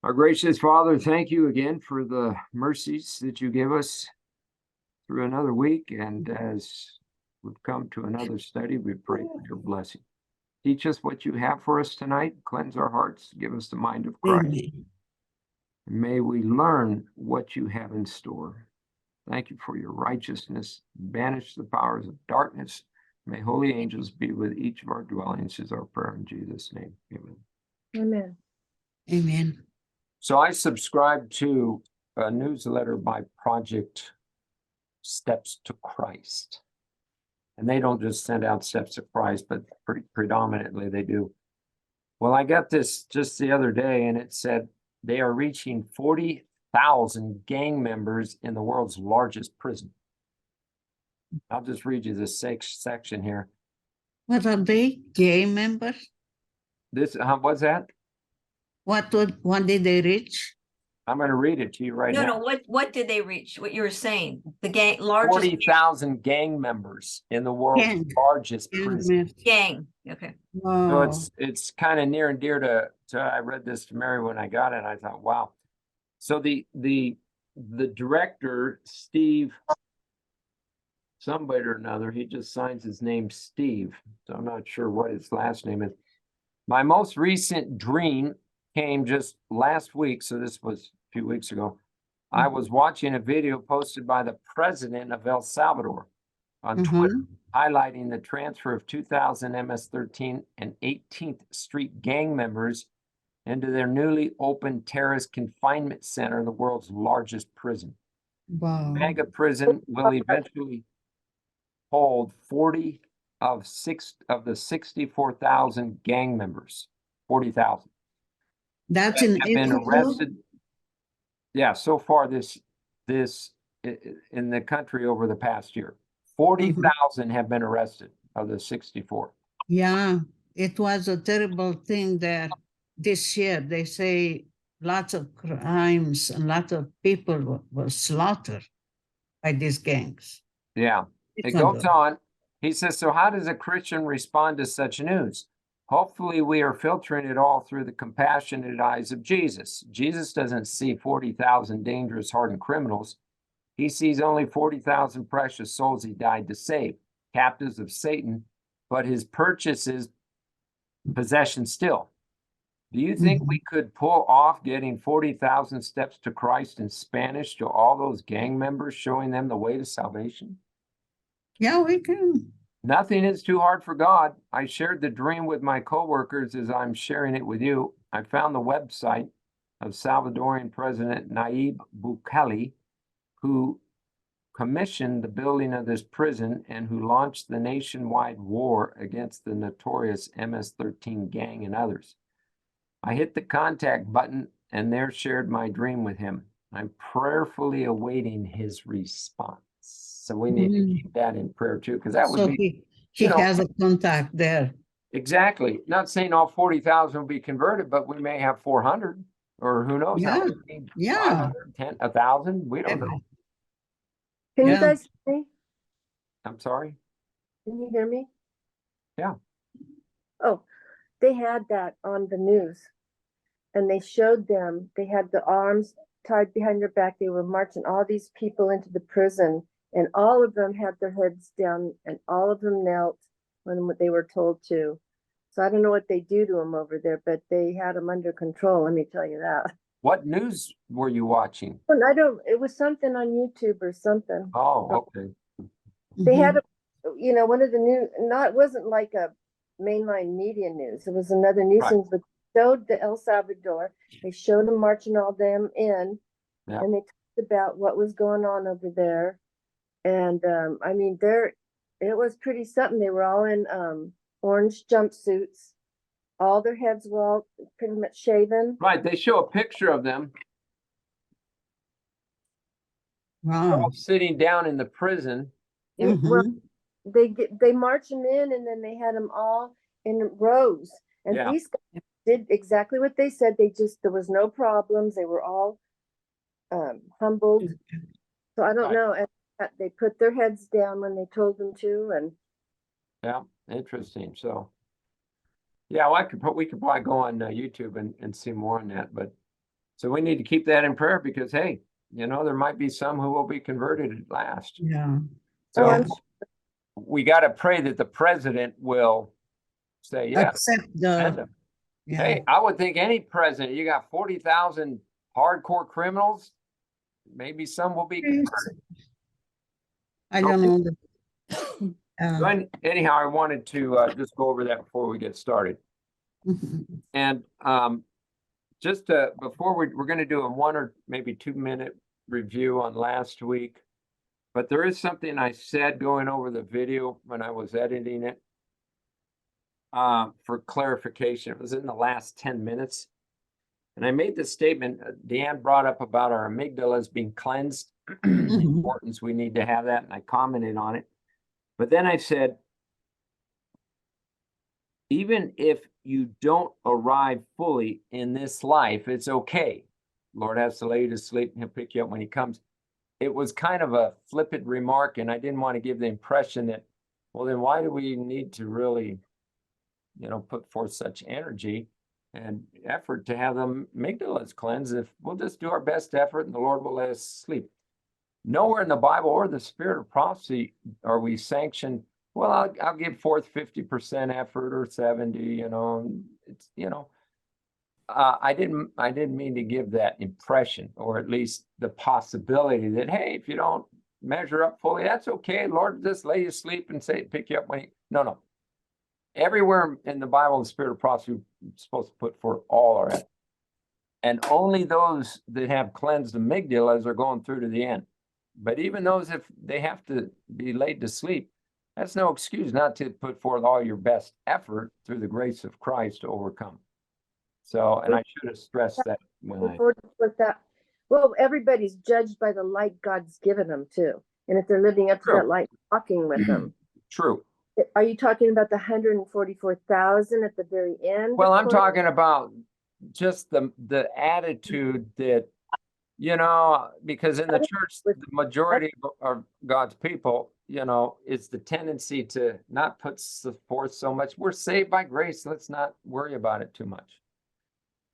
Our gracious Father, thank you again for the mercies that you give us through another week. And as we've come to another study, we pray for your blessing. Teach us what you have for us tonight. Cleanse our hearts. Give us the mind of Christ. Amen. May we learn what you have in store. Thank you for your righteousness. Banish the powers of darkness. May holy angels be with each of our dwellings, is our prayer in Jesus' name. Amen. Amen. Amen. So I subscribe to a newsletter by Project Steps to Christ. And they don't just send out Steps to Christ, but predominantly they do. Well, I got this just the other day, and it said they are reaching 40,000 gang members in the world's largest prison. I'll just read you this section here. What are they? Gay members? This, what's that? What did they reach? I'm going to read it to you right now. No, what did they reach? What you were saying? The gang, largest 40,000 gang members in the world's Gang. largest prison. gang. Okay. Wow. So it's kind of near and dear to I read this to Mary when I got it, and I thought, wow. So the director, Steve, somebody or another, he just signs his name Steve. So I'm not sure what his last name is. My most recent dream came just last week, so this was a few weeks ago. I was watching a video posted by the president of El Salvador on Twitter, highlighting the transfer of 2,000 MS-13 and 18th Street gang members into their newly opened terrorist confinement center, the world's largest prison. Wow. Mega prison will eventually hold 40 of the 64,000 gang members. 40,000. That's in have been Ephesus? arrested. Yeah, so far this in the country over the past year, 40,000 have been arrested of the 64. Yeah, it was a terrible thing there this year. They say lots of crimes and lots of people were slaughtered by these gangs. Yeah, it goes on. He says, so how does a Christian respond to such news? Hopefully we are filtering it all through the compassionate eyes of Jesus. Jesus doesn't see 40,000 dangerous, hardened criminals. He sees only 40,000 precious souls he died to save, captives of Satan, but his purchase is possession still. Do you think we could pull off getting 40,000 steps to Christ in Spanish to all those gang members, showing them the way to salvation? Yeah, we can. Nothing is too hard for God. I shared the dream with my coworkers as I'm sharing it with you. I found the website of Salvadorian President Nayib Bukele, who commissioned the building of this prison and who launched the nationwide war against the notorious MS-13 gang and others. I hit the contact button and there shared my dream with him. I'm prayerfully awaiting his response. So we need to keep that in prayer too, because that would So be. he has a contact there. Exactly. Not saying all 40,000 will be converted, but we may have 400 or who knows how many. Yeah. 10, 1,000. We don't know. Can Yeah. you guys hear me? I'm sorry. Can you hear me? Yeah. Oh, they had that on the news and they showed them, they had the arms tied behind their back. They were marching all these people into the prison and all of them had their heads down and all of them knelt when they were told to. So I don't know what they do to them over there, but they had them under control. Let me tell you that. What news were you watching? And it was something on YouTube or something. Oh, okay. They had one of the new, it wasn't like a mainline media news. It was another news thing, but showed the El Salvador. They showed them marching all them in, and they talked about what was going on over there. And I mean, it was pretty something. They were all in orange jumpsuits. All their heads were all pretty much shaven. Right. They show a picture of them. Wow. Sitting down in the prison. Well, they march them in, and then they had them all in rows. And these guys did exactly what they said. There was no problems. They were all humbled. So I don't know. They put their heads down when they told them to, and yeah, interesting. So, yeah, well, we could probably go on YouTube and see more on that. But So we need to keep that in prayer because, hey, you know, there might be some who will be converted at last. Yeah. So I'm we got to pray that the president will say, yes, Accept send the, them. yeah. Hey, I would think any president, you got 40,000 hardcore criminals, maybe some will be converted. I don't know. So anyhow, I wanted to just go over that before we get started. And just before we're going to do a 1 or maybe 2 minute review on last week, but there is something I said going over the video when I was editing it for clarification. It was in the last 10 minutes. And I made this statement, Deanne brought up about our amygdalas being cleansed, the importance we need to have that, and I commented on it. But then I said, even if you don't arrive fully in this life, it's okay. Lord has to lay you to sleep and he'll pick you up when he comes. It was kind of a flippant remark, and I didn't want to give the impression that, well, then why do we need to really, you know, put forth such energy and effort to have the amygdalas cleansed if we'll just do our best effort and the Lord will let us sleep? Nowhere in the Bible or the spirit of prophecy are we sanctioned, well, I'll give forth 50% effort or 70, you know, it's, you know, I didn't mean to give that impression, or at least the possibility that, hey, if you don't measure up fully, that's okay. Lord, just lay you sleep and say, pick you up when no. Everywhere in the Bible, the spirit of prophecy is supposed to put forth all our effort. And only those that have cleansed amygdalas are going through to the end. But even those, if they have to be laid to sleep, that's no excuse not to put forth all your best effort through the grace of Christ to overcome. So, and I should have stressed that when I. Well, everybody's judged by the light God's given them too. And if they're living up to that light, walking with them. True. Are you talking about the 144,000 at the very end? Well, I'm talking about just the attitude that, you know, because in the church, the majority of God's people, you know, it's the tendency to not put forth so much. We're saved by grace. Let's not worry about it too much.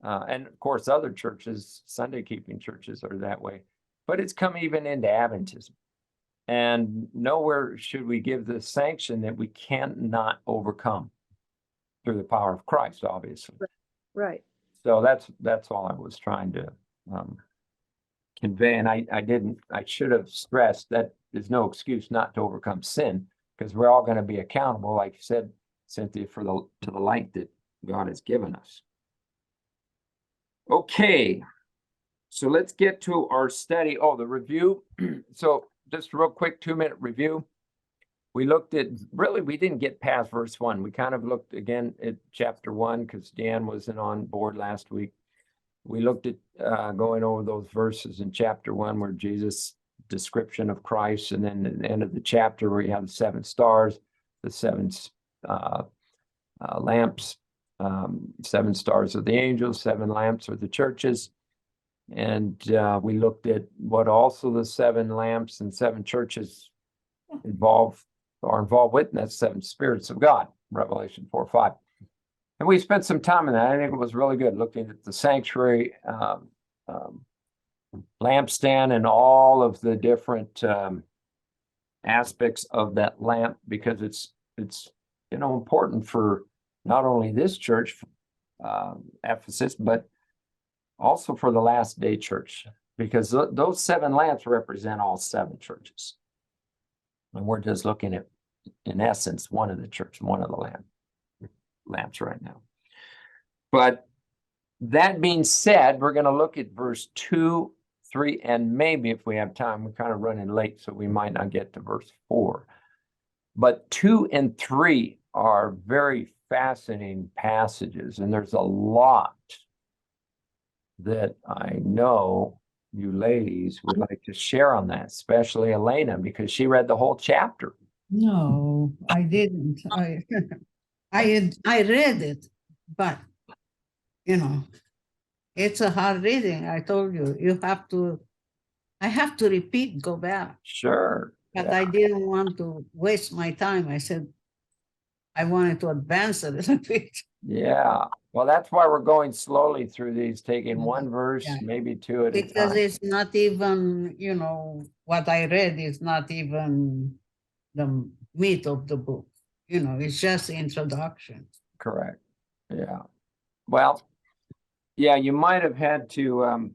And of course, other churches, Sunday keeping churches are that way. But it's come even into Adventism. And nowhere should we give the sanction that we cannot overcome through the power of Christ, obviously. Right. So that's all I was trying to convey. And I should have stressed that there's no excuse not to overcome sin, because we're all going to be accountable, like you said, Cynthia, to the light that God has given us. Okay, so let's get to our study. Oh, the review. So just a real quick 2-minute review. We looked at, really, we didn't get past verse 1. We kind of looked again at chapter 1 because Dan wasn't on board last week. We looked at going over those verses in chapter 1 where Jesus' description of Christ, and then at the end of the chapter where you have the 7 stars, the 7 lamps, 7 stars of the angels, 7 lamps of the churches. And we looked at what also the 7 lamps and 7 churches are involved with, and that's 7 spirits of God, Revelation 4:5. And we spent some time in that. I think it was really good looking at the sanctuary, lampstand, and all of the different aspects of that lamp, because it's you know, important for not only this church, Ephesus, but also for the last day church, because those 7 lamps represent all 7 churches. And we're just looking at, in essence, one of the church, one of the lamps right now. But that being said, we're going to look at verse 2, 3, and maybe if we have time, we're kind of running late, so we might not get to verse 4. But 2 and 3 are very fascinating passages, and there's a lot that I know you ladies would like to share on that, especially Elena, because she read the whole chapter. No, I didn't. I read it, but you know, it's a hard reading. I told you, I have to repeat, go back. Sure. But yeah. I didn't want to waste my time. I said, I wanted to advance a little bit. Yeah. Well, that's why we're going slowly through these, taking Yeah, one verse, yeah. maybe two at a Because time. it's not even, you know, what I read is not even the meat of the book. You know, it's just introduction. Correct. Yeah. Well, yeah, you might have had to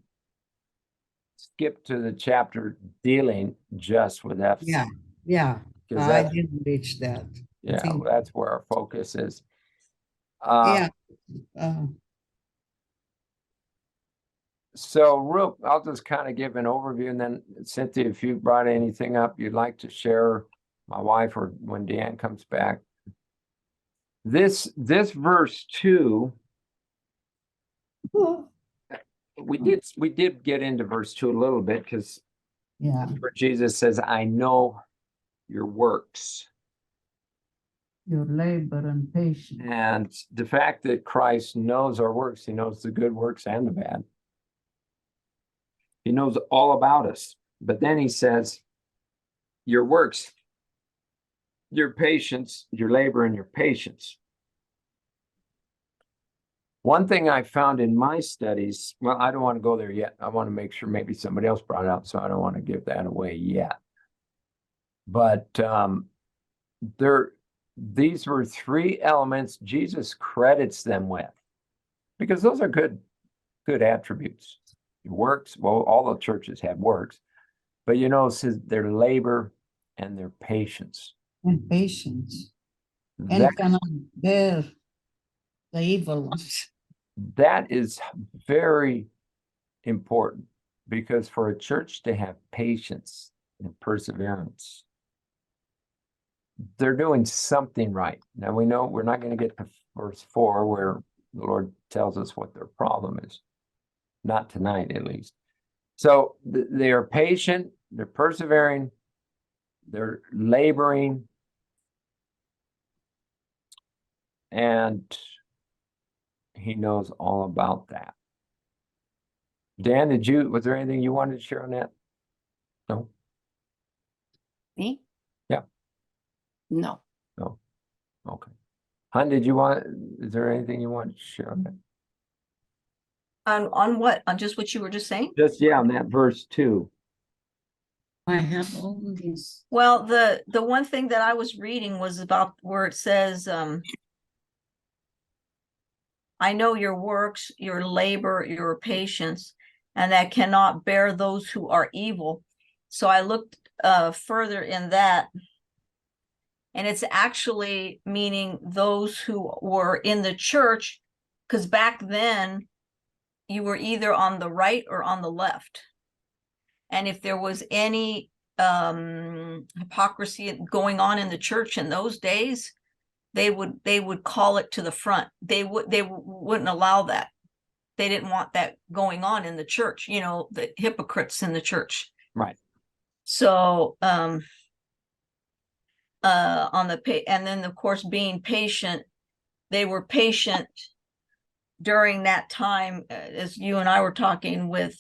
skip to the chapter dealing just with Ephesus. Yeah, yeah. 'Cause I that's, didn't reach that. I yeah, think, that's where our focus is. yeah. So real, I'll just kind of give an overview, and then Cynthia, if you brought anything up you'd like to share, my wife, or when Deanne comes back. This verse 2, we did get into verse 2 a little bit, because Yeah, where Jesus says, I know your works. your labor and patience. And the fact that Christ knows our works, he knows the good works and the bad. He knows all about us. But then he says, your works, your patience, your labor, and your patience. One thing I found in my studies, well, I don't want to go there yet. I want to make sure maybe somebody else brought it up, so I don't want to give that away yet. But these were three elements Jesus credits them with, because those are good attributes. Works, well, all the churches have works, but you know, it says their labor and their patience. And patience. That, And cannot bear the evil ones. that is very important, because for a church to have patience and perseverance, they're doing something right. Now we know we're not going to get to verse 4 where the Lord tells us what their problem is. Not tonight, at least. So they are patient, they're persevering, they're laboring, and he knows all about that. Dan, was there anything you wanted to share on that? No? Me? Yeah. No. No. Okay. Hun, is there anything you want to share on that? On what? On just what you were just saying? Just, yeah, on that verse 2. I have all this. Well, the one thing that I was reading was about where it says, I know your works, your labor, your patience, and that cannot bear those who are evil. So I looked further in that, and it's actually meaning those who were in the church, because back then you were either on the right or on the left. And if there was any hypocrisy going on in the church in those days, they would call it to the front. They wouldn't allow that. They didn't want that going on in the church, you know, the hypocrites in the church. Right. So and then of course being patient, they were patient during that time, as you and I were talking with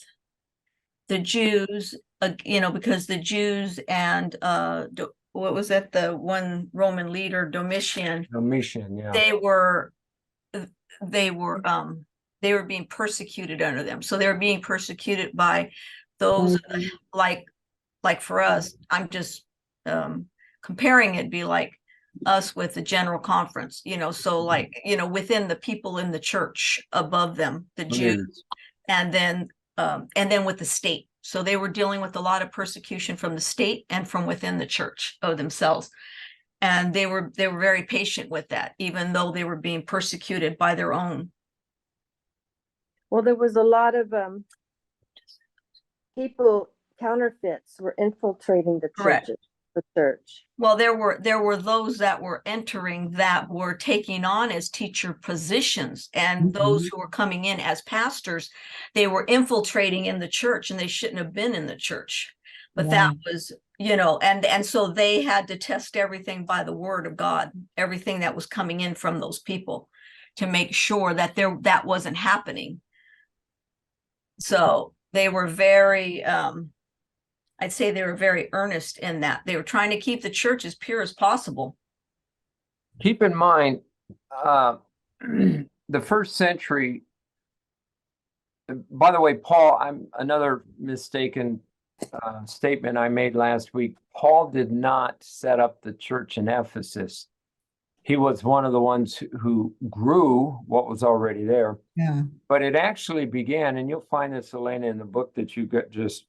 the Jews, you know, because the Jews and what was that, the one Roman leader, Domitian, Yeah. they were being persecuted under them. So they were being persecuted by those like for us, I'm just comparing it, be like us with the general conference, you know, so like, you know, within the people in the church above them, the Jews, and then with the state. So they were dealing with a lot of persecution from the state and from within the church of themselves. And they were very patient with that, even though they were being persecuted by their own. Well, there was a lot of people, counterfeits were infiltrating the Correct. churches, the church. Well, there were those that were entering that were taking on as teacher positions, and those who were coming in as pastors, they were infiltrating in the church, and they shouldn't have been in the church. But that was, you know, and so they had to test everything by the word of God, everything that was coming in from those people, to make sure that that wasn't happening. So they were very I'd say they were very earnest in that. They were trying to keep the church as pure as possible. Keep in mind, the first century, by the way, Paul, I'm another mistaken statement I made last week. Paul did not set up the church in Ephesus. He was one of the ones who grew what was already there. Yeah. But it actually began, and you'll find this, Elena, in the book that you got just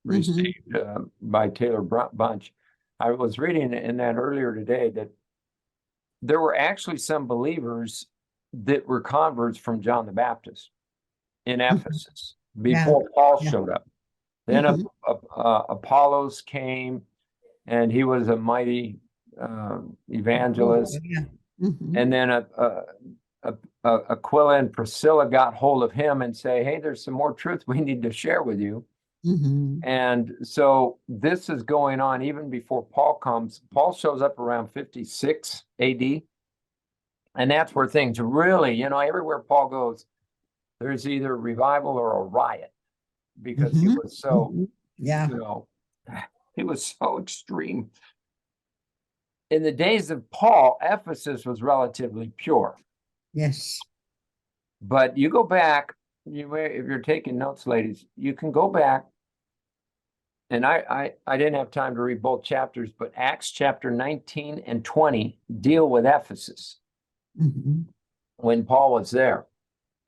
received by Taylor Bunch. I was reading in that earlier today that there were actually some believers that were converts from John the Baptist in Ephesus before Paul showed up. Then Apollos came, and he was a mighty evangelist. And then Aquila and Priscilla got hold of him and say, hey, there's some more truth we need to share with you. And so this is going on even before Paul comes. Paul shows up around 56 AD. And that's where things really, you know, everywhere Paul goes, there's either revival or a riot, because he was so, you know, he was so extreme. In the days of Paul, Ephesus was relatively pure. Yes. But you go back, if you're taking notes, ladies, you can go back. And I didn't have time to read both chapters, but Acts chapter 19 and 20 deal with Ephesus when Paul was there.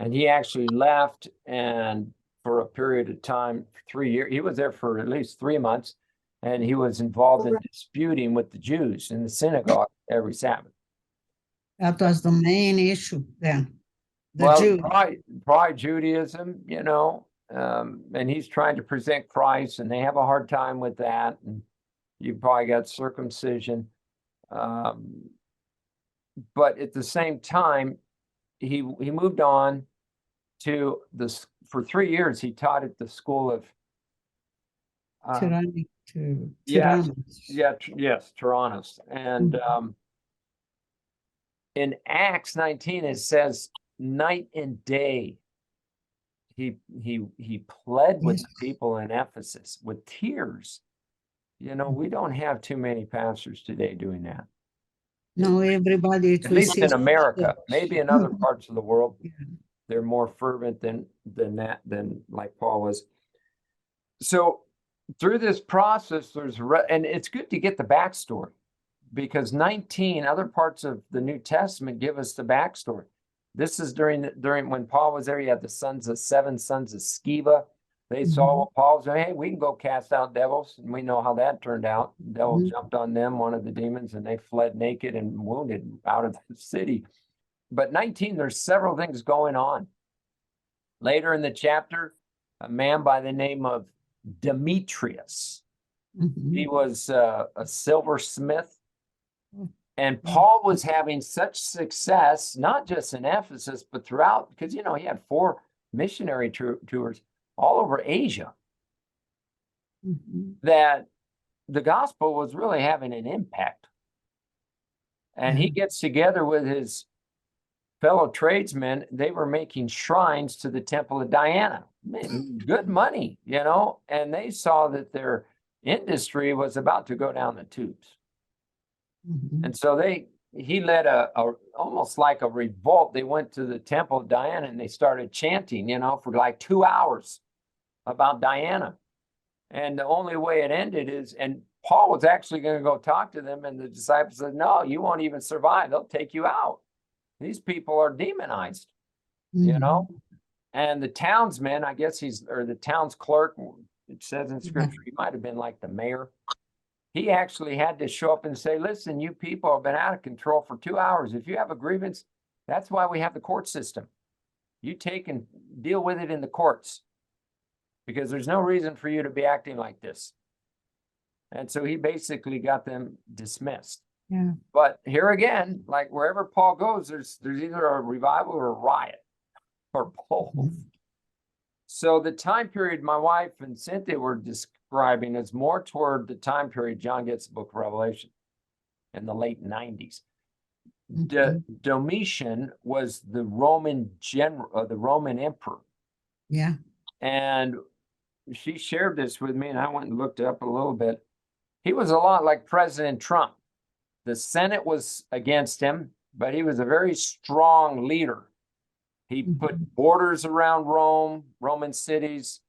And he actually left, and for a period of time, 3 years, he was there for at least 3 months, and he was involved in disputing with the Jews in the synagogue every Sabbath. That was the main issue then. Probably Judaism, you know, and he's trying to present Christ, and they have a hard time with that. And you probably got circumcision. But at the same time, he moved on to this. For 3 years, he taught at the school of Tyrannus. And in Acts 19, it says night and day he pled with the people in Ephesus with tears. You know, we don't have too many pastors today doing that. No, everybody, at least in America. Maybe in other parts of the world, they're more fervent than like Paul was. So through this process, and it's good to get the backstory, because 19 other parts of the New Testament give us the backstory. This is during when Paul was there. He had the seven sons of Sceva. They saw what Paul was doing. Hey, we can go cast out devils. And we know how that turned out. The devil jumped on them, one of the demons, and they fled naked and wounded out of the city. But 19, there's several things going on. Later in the chapter, a man by the name of Demetrius. He was a silversmith. And Paul was having such success, not just in Ephesus, but throughout, because, you know, he had 4 missionary tours all over Asia, that the gospel was really having an impact. And he gets together with his fellow tradesmen. They were making shrines to the temple of Diana. Good money, you know, and they saw that their industry was about to go down the tubes. And so he led almost like a revolt. They went to the temple of Diana and they started chanting, you know, for like 2 hours about Diana. And the only way it ended is, and Paul was actually going to go talk to them, and the disciples said, no, you won't even survive. They'll take you out. These people are demonized, you know. And the townsman, I guess or the town's clerk, it says in scripture, he might have been like the mayor. He actually had to show up and say, listen, you people have been out of control for 2 hours. If you have a grievance, that's why we have the court system. You take and deal with it in the courts, because there's no reason for you to be acting like this. And so he basically got them dismissed. But here again, like wherever Paul goes, there's either a revival or a riot, or both. So the time period my wife and Cynthia were describing is more toward the time period John gets the book of Revelation in the late 90s. Domitian was the Roman general, the Roman emperor. And she shared this with me, and I went and looked it up a little bit. He was a lot like President Trump. The Senate was against him, but he was a very strong leader. He put borders around Rome, Roman cities.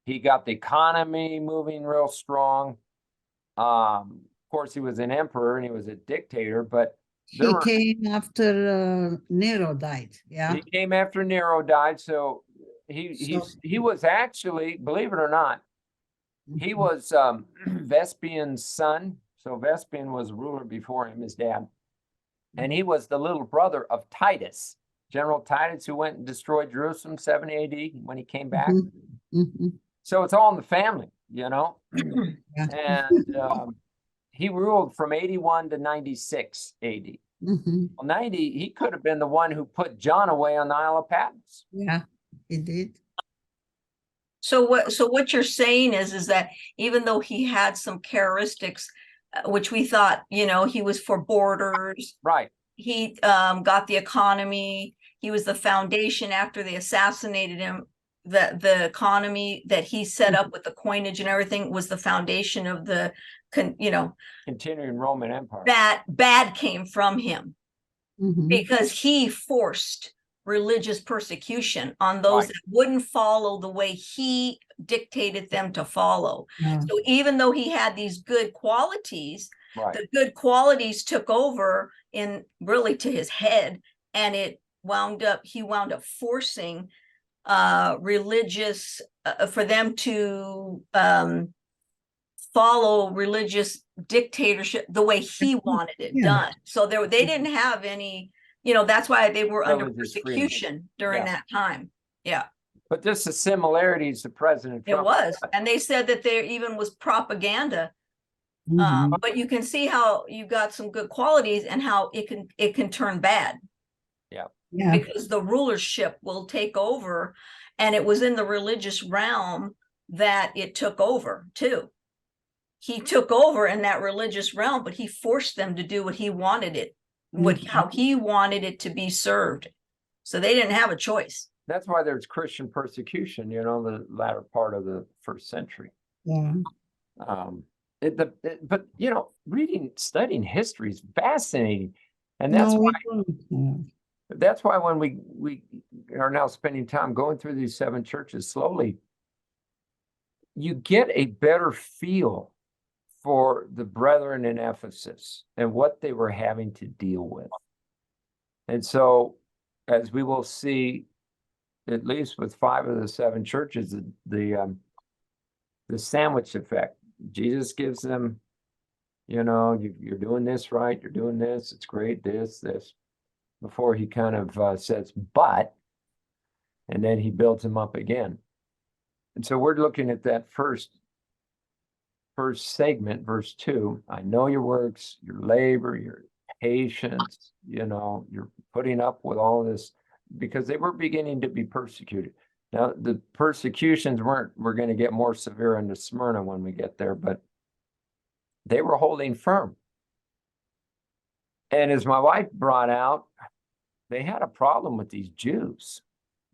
He got the economy moving real strong. Of course, he was an emperor and he was a dictator, but He came after Nero died. Yeah. he came after Nero died. So he was actually, believe it or not, he was Vespasian's son. So Vespasian was ruler before him, his dad. And he was the little brother of Titus, General Titus, who went and destroyed Jerusalem 70 AD when he came back. So it's all in the family, you know. And he ruled from 81 to 96 AD. Well, 90, he could have been the one who put John away on the Isle of Patmos. Yeah, he did. So what you're saying is that even though he had some characteristics, which we thought, you know, he was for borders, right? He got the economy. He was the foundation after they assassinated him. The economy that he set up with the coinage and everything was the foundation of the, you know, continuing Roman Empire. Bad came from him because he forced religious persecution on those that wouldn't follow the way he dictated them to follow. So even though he had these good qualities, the good qualities took over in really to his head, and he wound up forcing religious for them to follow religious dictatorship the way he wanted it done. So they didn't have any, you know, that's why they were under persecution during that time. Yeah. But there's the similarities to President Trump. It was. And they said that there even was propaganda. But you can see how you got some good qualities and how it can turn bad. Yeah. Because the rulership will take over, and it was in the religious realm that it took over too. He took over in that religious realm, but he forced them to do what he wanted it, how he wanted it to be served. So they didn't have a choice. That's why there's Christian persecution, you know, the latter part of the first century. Yeah. But you know, studying history is fascinating, and that's why when we are now spending time going through these 7 churches slowly, you get a better feel for the brethren in Ephesus and what they were having to deal with. And so, as we will see, at least with 5 of the 7 churches, the sandwich effect. Jesus gives them, you know, you're doing this right, you're doing this, it's great, this, before he kind of says, but, and then he builds them up again. And so we're looking at that first segment, verse 2. I know your works, your labor, your patience, you know, you're putting up with all this, because they were beginning to be persecuted. Now, the persecutions were going to get more severe into Smyrna when we get there, but they were holding firm. And as my wife brought out, they had a problem with these Jews.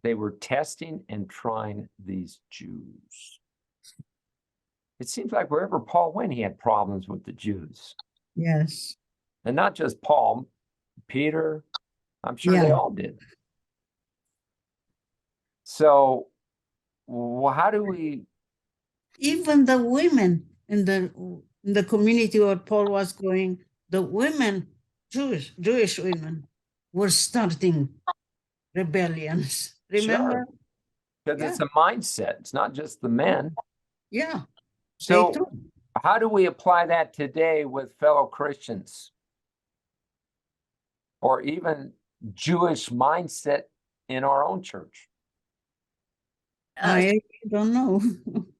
They were testing and trying these Jews. It seems like wherever Paul went, he had problems with the Jews. Yes. And not just Paul, Peter, I'm sure they all did. So, how do we? Even the women in the community where Paul was going, the women, Jewish women, were starting rebellions. Remember? Because it's a mindset. It's not just the men. Yeah. So, how do we apply that today with fellow Christians, or even Jewish mindset in our own church? I don't know.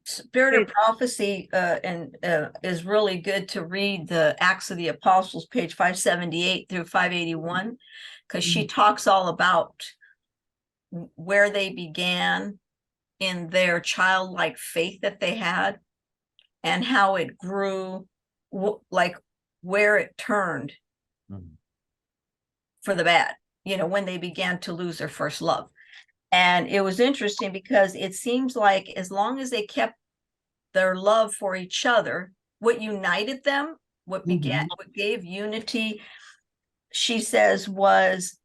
Spirit of Prophecy is really good to read the Acts of the Apostles, page 578 through 581, because she talks all about where they began in their childlike faith that they had and how it grew, like where it turned for the bad, you know, when they began to lose their first love. And it was interesting because it seems like as long as they kept their love for each other, what united them, what gave unity, she says, was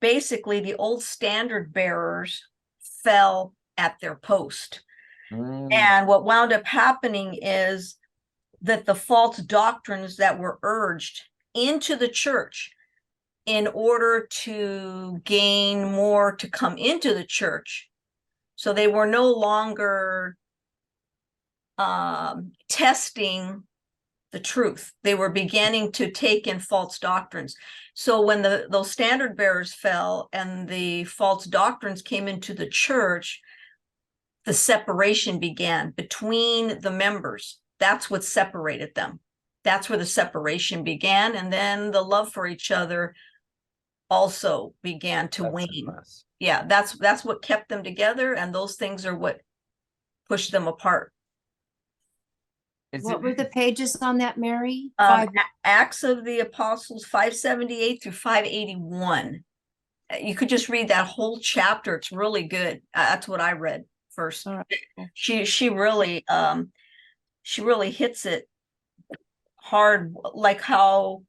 basically the old standard bearers fell at their post. And what wound up happening is that the false doctrines that were urged into the church in order to gain more to come into the church. So they were no longer testing the truth. They were beginning to take in false doctrines. So when those standard bearers fell and the false doctrines came into the church, the separation began between the members. That's what separated them. That's where the separation began. And then the love for each other also began to wane. Yeah, that's what kept them together. And those things are what pushed them apart. What were the pages on that, Mary? Acts of the Apostles 578 through 581. You could just read that whole chapter. It's really good. That's what I read first. All right. She really hits it hard, like how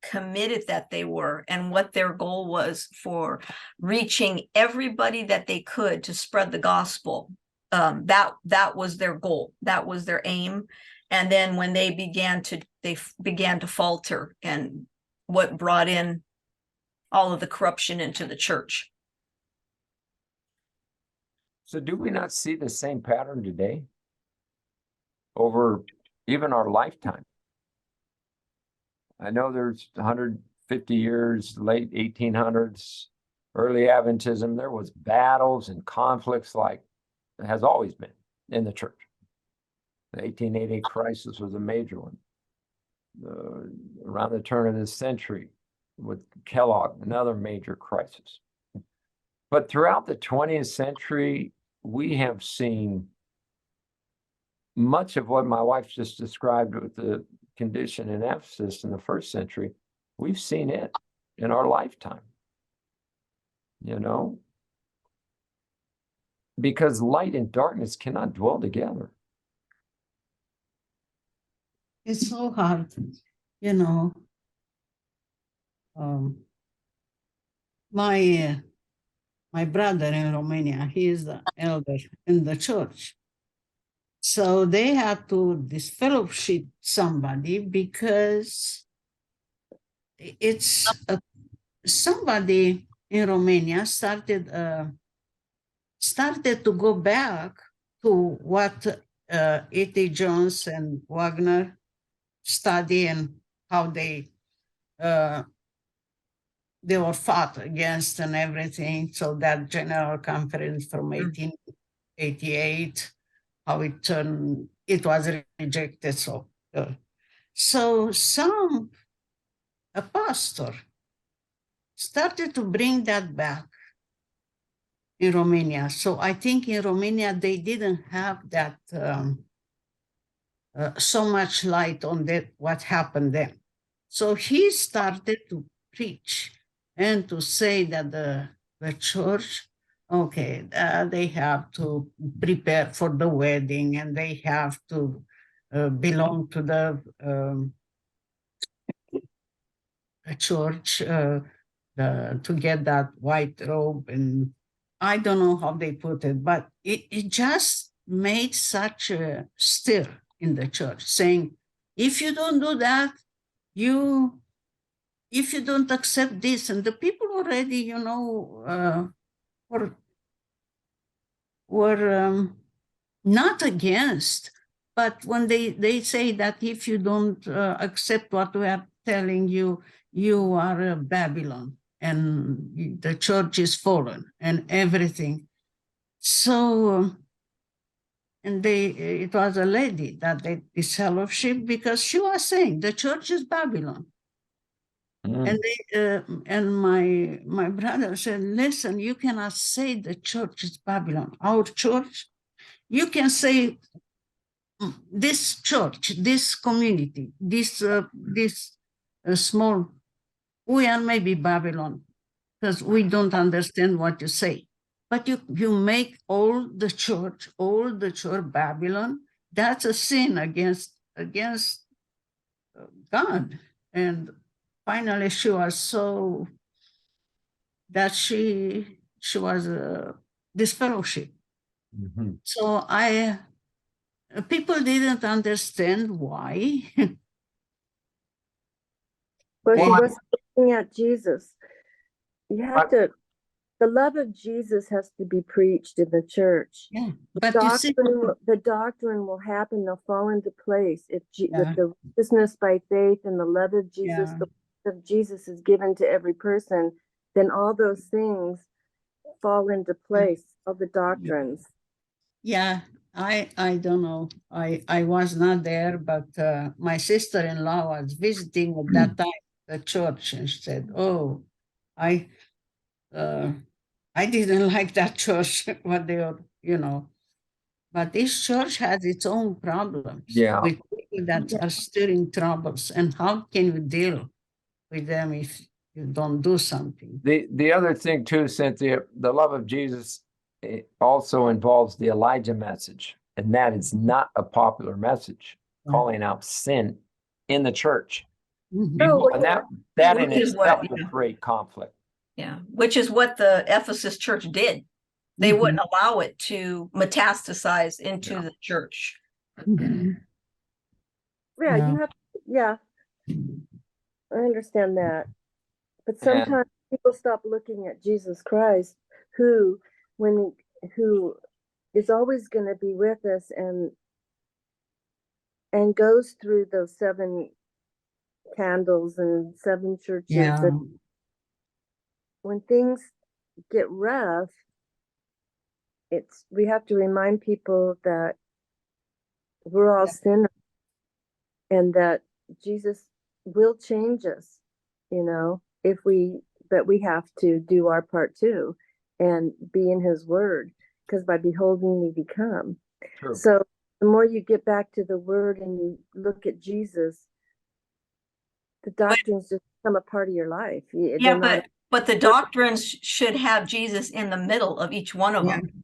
committed that they were and what their goal was for reaching everybody that they could to spread the gospel. That was their goal. That was their aim. And then when they began to falter, and what brought in all of the corruption into the church. So do we not see the same pattern today over even our lifetime? I know there's 150 years, late 1800s, early Adventism, there was battles and conflicts like it has always been in the church. The 1888 crisis was a major one. Around the turn of this century with Kellogg, another major crisis. But throughout the 20th century, we have seen much of what my wife just described with the condition in Ephesus in the first century. We've seen it in our lifetime, you know, because light and darkness cannot dwell together. It's so hard, you know. My brother in Romania, he is the elder in the church. So they had to disfellowship somebody because it's somebody in Romania started to go back to what E.T. Jones and Wagner study and how they were fought against and everything. So that General Conference from 1888, how it was rejected. So a pastor started to bring that back in Romania. So I think in Romania, they didn't have that so much light on what happened then. So he started to preach and to say that the church, okay, they have to prepare for the wedding and they have to belong to the church to get that white robe. And I don't know how they put it, but it just made such a stir in the church, saying, if you don't do that, if you don't accept this, and the people already, you know, were not against, but when they say that if you don't accept what we are telling you, you are Babylon and the church is fallen and everything. So, and it was a lady that they disfellowship because she was saying the church is Babylon. And my brother said, listen, you cannot say the church is Babylon. Our church, you can say this church, this community, this small, we are maybe Babylon because we don't understand what you say. But you make all the church Babylon. That's a sin against God. And finally, she was so that she was disfellowship. Mhm. So people didn't understand why. But she Well, was looking at Jesus. You have to, the love of Jesus has to be preached in the church. Yeah, but you see, The doctrine will happen. They'll fall into place if Yeah. with the righteousness by faith and the love of Jesus, Yeah. the love of Jesus is given to every person. Then all those things fall into place. All the doctrines. yeah, I don't know. I was not there, but my sister-in-law was visiting at that time the church and said, "Oh, I uh, I didn't like that church, what they were, you know." But this church has its own problems Yeah. with people that are stirring troubles. And how can you deal with them if you don't do something? The other thing too, Cynthia, the love of Jesus, it also involves the Elijah message, and that is not a popular message, Yeah. calling out sin in the church. Mhm. Oh, And yeah. that in Which is itself what- would create conflict. Yeah, which is what the Ephesus church did. They Mhm. wouldn't allow it to metastasize into Yeah. the church. Mhm. Yeah, Yeah. you have, yeah, I understand that. But And- sometimes people stop looking at Jesus Christ, who, who is always going to be with us and goes through those 7 candles and 7 churches. Yeah. That when things get rough, we have to remind people that we're all sinners and that Jesus will change us, but we have to do our part too and be in his word, because by beholding we become. True. So the more you get back to the word and you look at Jesus, the doctrines just become a part of your life. Yeah, but the doctrines should have Jesus in the middle of each one of Yeah. them.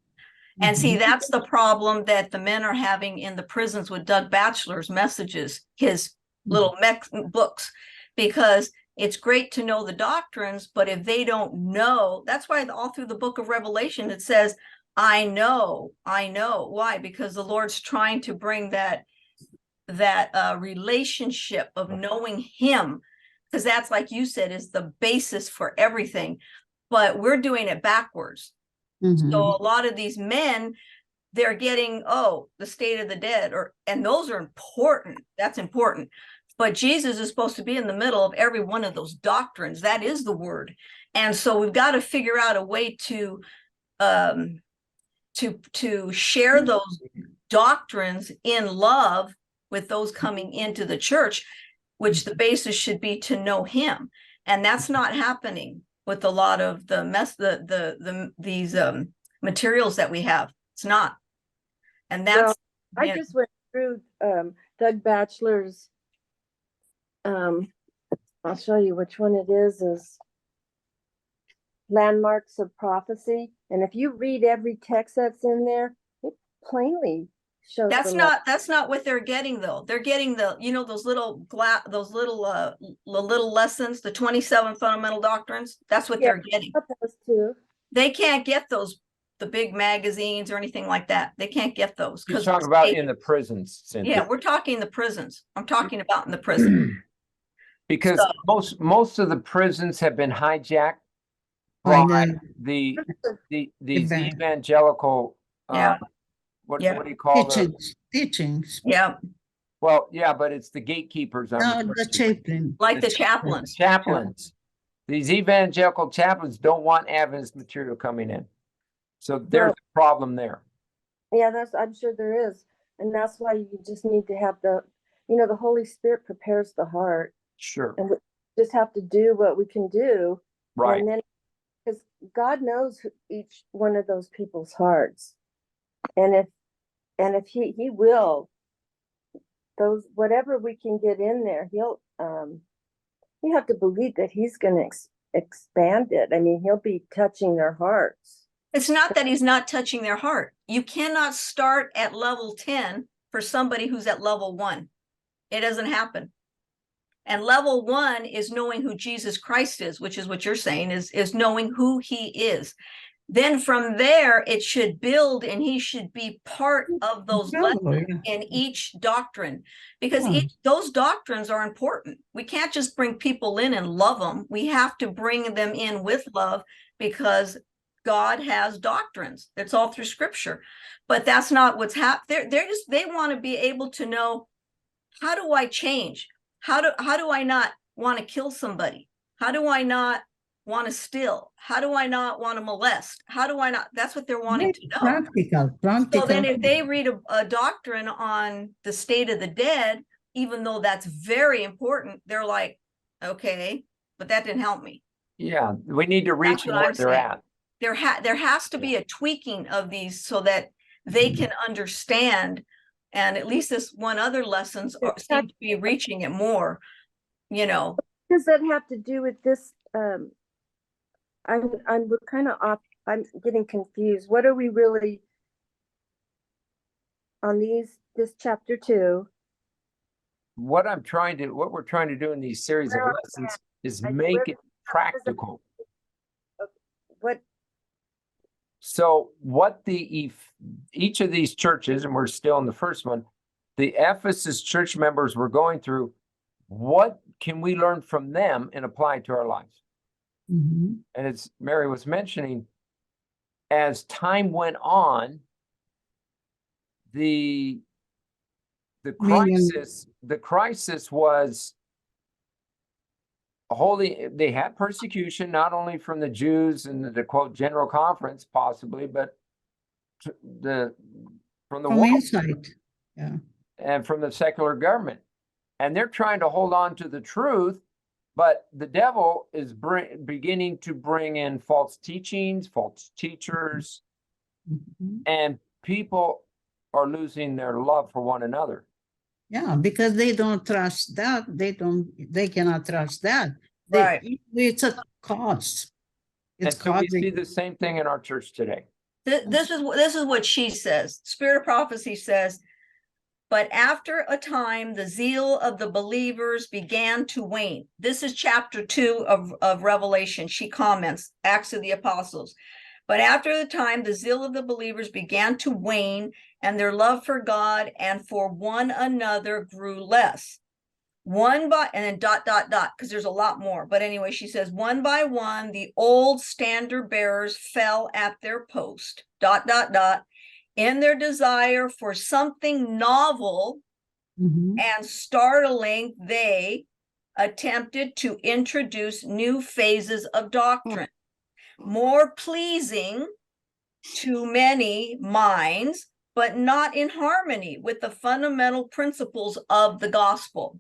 And see, that's the problem that the men are having in the prisons with Doug Batchelor's messages, his little books, because it's great to know the doctrines, but if they don't know, that's why all through the book of Revelation, it says, I know. Why? Because the Lord's trying to bring that relationship of knowing him, because that's, like you said, is the basis for everything. But we're doing it backwards. Mhm. So a lot of these men, they're getting, the state of the dead, and those are important. That's important. But Jesus is supposed to be in the middle of every one of those doctrines. That is the word. And so we've got to figure out a way to share those doctrines in love with those coming into the church, which the basis should be to know him. And that's not happening with a lot of these materials that we have. It's not. And that's, I just went through Doug Batchelor's, I'll show you which one it is Landmarks of Prophecy. And if you read every text that's in there, it plainly shows that's not what they're getting though. They're getting those little little lessons, the 27 fundamental doctrines. That's what they're getting. those too. They can't get those, the big magazines or anything like that. They can't get those. You're talking about in the prisons, Cynthia. Yeah, we're talking the prisons. I'm talking about in the prison. Because So- most of the prisons have been hijacked By by the these Event. evangelical Yeah. what Yeah. do you call them? teachings. Yeah, Well, yeah, but it's the gatekeepers. No, the chaplain. like the The chaplains. chaplains. These evangelical chaplains don't want Adventist material coming in. So there's a problem there. Yeah, I'm sure there is. And that's why you just need to have the Holy Spirit prepares the heart. Sure. And we just have to do what we can do. Right. And then, because God knows each one of those people's hearts. And if he will, those, whatever we can get in there, you have to believe that he's going to expand it. I mean, he'll be touching their hearts. It's not that he's not touching their heart. You cannot start at level 10 for somebody who's at level 1. It doesn't happen. And level one is knowing who Jesus Christ is, which is what you're saying, is knowing who he is. Then from there, it should build, and he should be part of those lessons in each doctrine, because those doctrines are important. We can't just bring people in and love them. We have to bring them in with love, because God has doctrines. It's all through scripture. But that's not what's happening. They want to be able to know, how do I change? How do I not want to kill somebody? How do I not want to steal? How do I not want to molest? How do I not? That's what they're wanting to know. Practical. So then if they read a doctrine on the state of the dead, even though that's very important, they're like, okay, but that didn't help me. Yeah, we need to reach them where they're at. There has to be a tweaking of these so that they can understand. And at least this one other lessons seem to be reaching it more, you know. What does that have to do with this? We're kind of off. I'm getting confused. What are we really on this chapter 2? What we're trying to do in these series of lessons is make it practical. What? So what each of these churches, and we're still in the first one, the Ephesus church members were going through, what can we learn from them and apply to our lives? And as Mary was mentioning, as time went on, the crisis was they had persecution, not only from the Jews and the quote general conference, possibly, but from the world inside, and from the secular government. And they're trying to hold on to the truth, but the devil is beginning to bring in false teachings, false teachers, and people are losing their love for one another. Yeah, because they don't trust that. They cannot trust that. Right. It's a cause. And so we see the same thing in our church today. This is what she says. Spirit of Prophecy says, but after a time, the zeal of the believers began to wane. This is chapter 2 of Revelation. She comments, Acts of the Apostles. But after the time, the zeal of the believers began to wane, and their love for God and for one another grew less. And then ... because there's a lot more. But anyway, she says, one by one, the old standard bearers fell at their post, ... in their desire for something novel and startling, they attempted to introduce new phases of doctrine, more pleasing to many minds, but not in harmony with the fundamental principles of the gospel.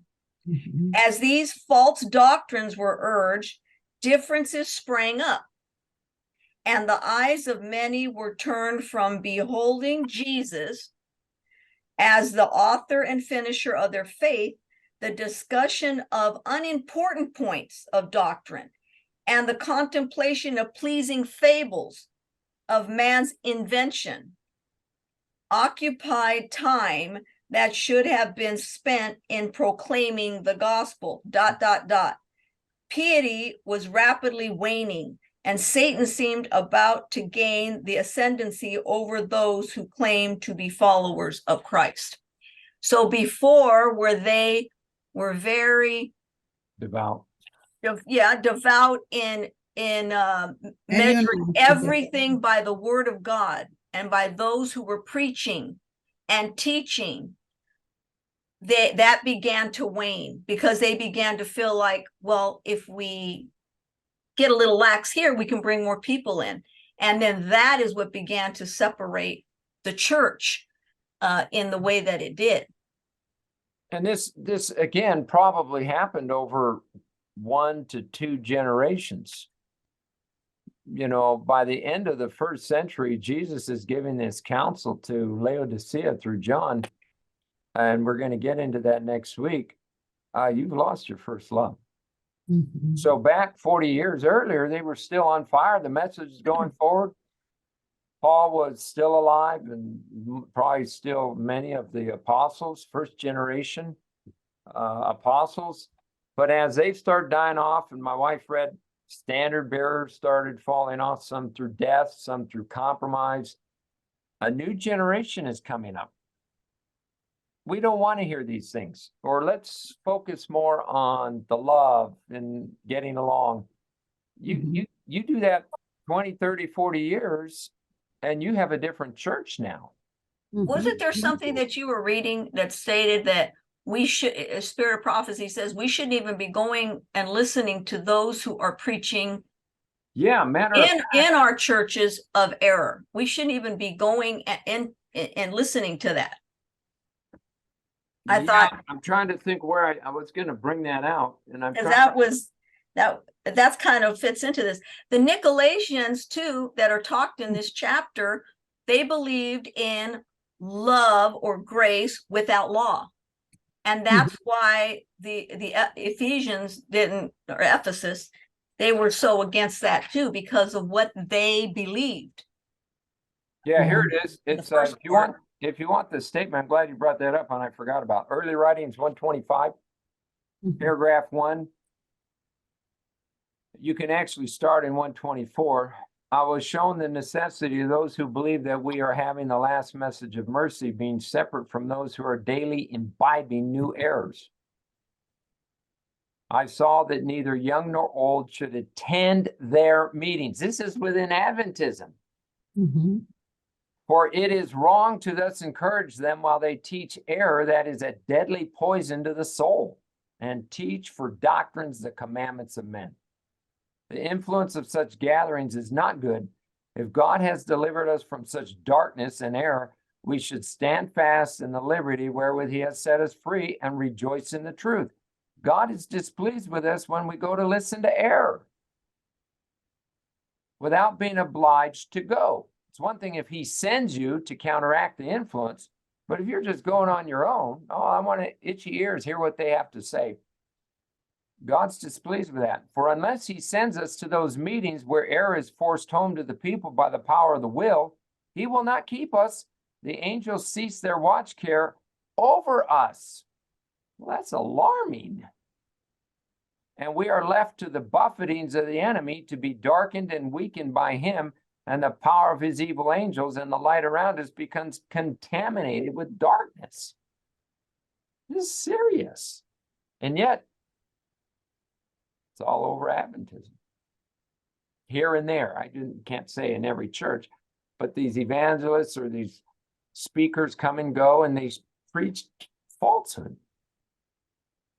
As these false doctrines were urged, differences sprang up, and the eyes of many were turned from beholding Jesus as the author and finisher of their faith, the discussion of unimportant points of doctrine, and the contemplation of pleasing fables of man's invention occupied time that should have been spent in proclaiming the gospel, ... Piety was rapidly waning, and Satan seemed about to gain the ascendancy over those who claimed to be followers of Christ. So before, where they were very devout, devout in measuring everything by the word of God and by those who were preaching and teaching, that began to wane, because they began to feel like, well, if we get a little lax here, we can bring more people in. And then that is what began to separate the church in the way that it did. And this again probably happened over 1 to 2 generations. You know, by the end of the 1st century, Jesus is giving this counsel to Laodicea through John, and we're going to get into that next week. You've lost your first love. So back 40 years earlier, they were still on fire. The message is going forward. Paul was still alive, and probably still many of the apostles, first generation apostles. But as they start dying off, and my wife read, standard bearers started falling off, some through death, some through compromise. A new generation is coming up. We don't want to hear these things, or let's focus more on the love and getting along. You do that 20, 30, 40 years, and you have a different church now. Wasn't there something that you were reading that stated that we should, a spirit of prophecy says we shouldn't even be going and listening to those who are preaching Yeah, matter of fact, in our churches of error. We shouldn't even be going and listening to that. I yeah, thought I'm trying to think where I was going to bring that out, and I'm because trying. that's kind of fits into this. The Nicolaitans too, that are talked in this chapter, they believed in love or grace without law. And that's why the Ephesians didn't, or Ephesus, they were so against that too, because of what they believed. Yeah, here it is. The It's first if you want the statement, I'm glad you brought that up, and I forgot about early writings 125, paragraph 1. You can actually start in 124. I was shown the necessity of those who believe that we are having the last message of mercy, being separate from those who are daily imbibing new errors. I saw that neither young nor old should attend their meetings. This is within Adventism. For it is wrong to thus encourage them while they teach error that is a deadly poison to the soul, and teach for doctrines the commandments of men. The influence of such gatherings is not good. If God has delivered us from such darkness and error, we should stand fast in the liberty wherewith he has set us free and rejoice in the truth. God is displeased with us when we go to listen to error without being obliged to go. It's one thing if he sends you to counteract the influence, but if you're just going on your own, oh, I want to itchy ears, hear what they have to say. God's displeased with that. For unless he sends us to those meetings where error is forced home to the people by the power of the will, he will not keep us. The angels cease their watch care over us. Well, that's alarming. And we are left to the buffetings of the enemy to be darkened and weakened by him and the power of his evil angels, and the light around us becomes contaminated with darkness. This is serious. And yet, it's all over Adventism. Here and there, can't say in every church, but these evangelists or these speakers come and go, and they preach falsehood.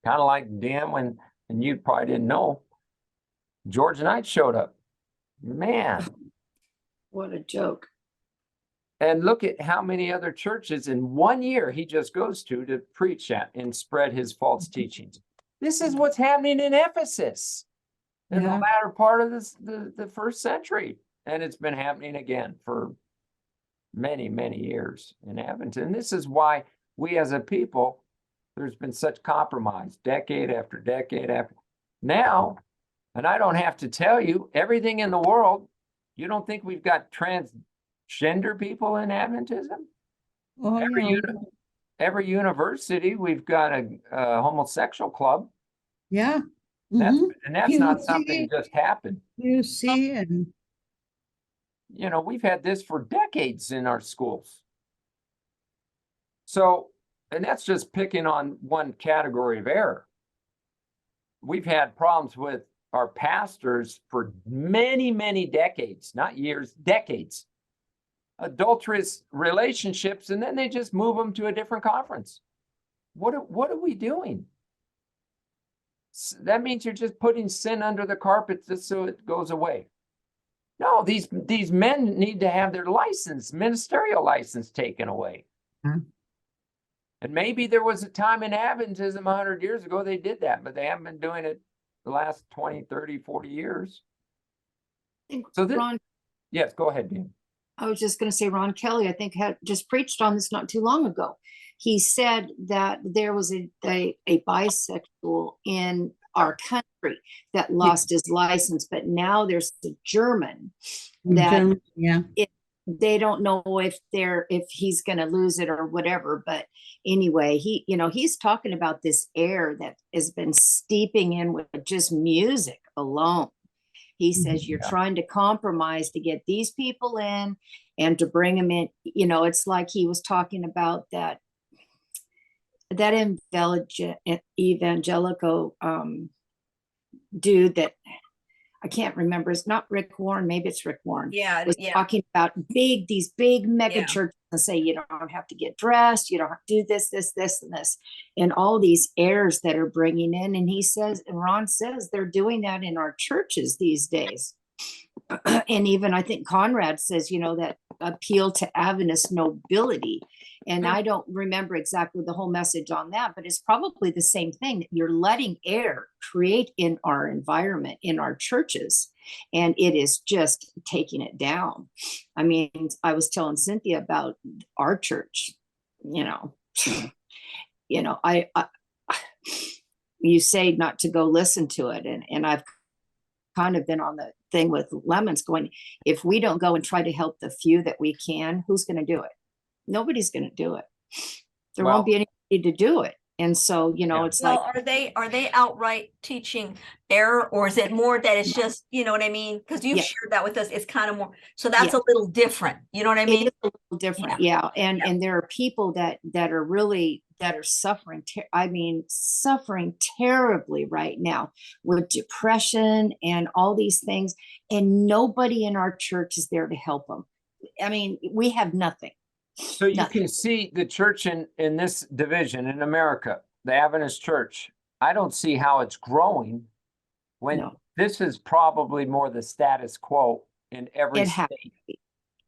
Kind of like Dan, and you probably didn't know, George Knight showed up. Man. What a joke. And look at how many other churches in 1 year he just goes to preach at and spread his false teachings. This is what's happening in Ephesus in the latter part of the first century. And it's been happening again for many, many years in Adventism. And this is why we as a people, there's been such compromise, decade after decade after. Now, and I don't have to tell you, everything in the world, you don't think we've got transgender people in Adventism? Oh, Every university, we've got a homosexual club. yeah. And that's not something that just happened. You see, and we've had this for decades in our schools. So, and that's just picking on one category of error. We've had problems with our pastors for many, many decades, not years, decades. Adulterous relationships, and then they just move them to a different conference. What are we doing? That means you're just putting sin under the carpet just so it goes away. No, these men need to have their ministerial license taken away. And maybe there was a time in Adventism 100 years ago they did that, but they haven't been doing it the last 20, 30, 40 years. So Ron, yes, go ahead, Dan. I was just going to say, Ron Kelly, I think, had just preached on this not too long ago. He said that there was a bisexual in our country that lost his license, but now there's a German that they don't know if he's going to lose it or whatever. But anyway, he's talking about this air that has been steeping in with just music alone. He says you're trying to compromise to get these people in and to bring them in. It's like he was talking about that evangelical dude that I can't remember. It's not Rick Warren. Maybe it's Rick Warren. Yeah, was yeah. talking about these big mega Yeah. churches and say you don't have to get dressed, you don't have to do this, and this, and all these airs that are bringing in. And he says, and Ron says, they're doing that in our churches these days. And even I think Conrad says, that appeal to Adventist nobility. And I don't remember exactly the whole message on that, but it's probably the same thing that you're letting air create in our environment, in our churches. And it is just taking it down. I mean, I was telling Cynthia about our church, I you say not to go listen to it. And I've kind of been on the thing with Lemons going, if we don't go and try to help the few that we can, who's going to do it? Nobody's going to do it. There won't be anybody to do it. And so, it's like, are they outright teaching error, or is it more that it's just, you know what I mean? Because you've shared that with us. It's kind of more, so that's a little different. You know what I mean? It is a little different. Yeah. And there are people that are really, that are suffering. Suffering terribly right now with depression and all these things. And nobody in our church is there to help them. I mean, we have nothing. So you can see the church in this division in America, the Adventist church. I don't see how it's growing when this is probably more the status quo in every state.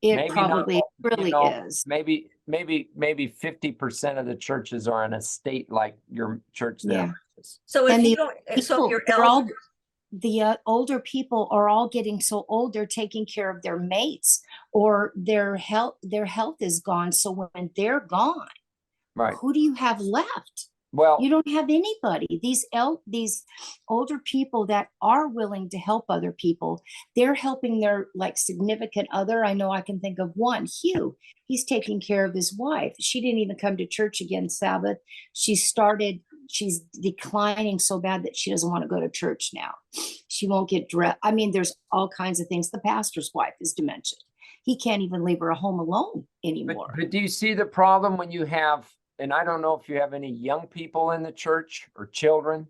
It probably really is. Maybe 50% of the churches are in a state like your church there. So if you don't, so your elders, the older people are all getting so old, they're taking care of their mates, or their health is gone. So when they're gone, who do you have left? Well, you don't have anybody. These older people that are willing to help other people, they're helping their significant other. I know I can think of one, Hugh. He's taking care of his wife. She didn't even come to church again Sabbath. She's declining so bad that she doesn't want to go to church now. She won't get dressed. I mean, there's all kinds of things. The pastor's wife is dementia. He can't even leave her home alone anymore. But do you see the problem when you have, and I don't know if you have any young people in the church or children.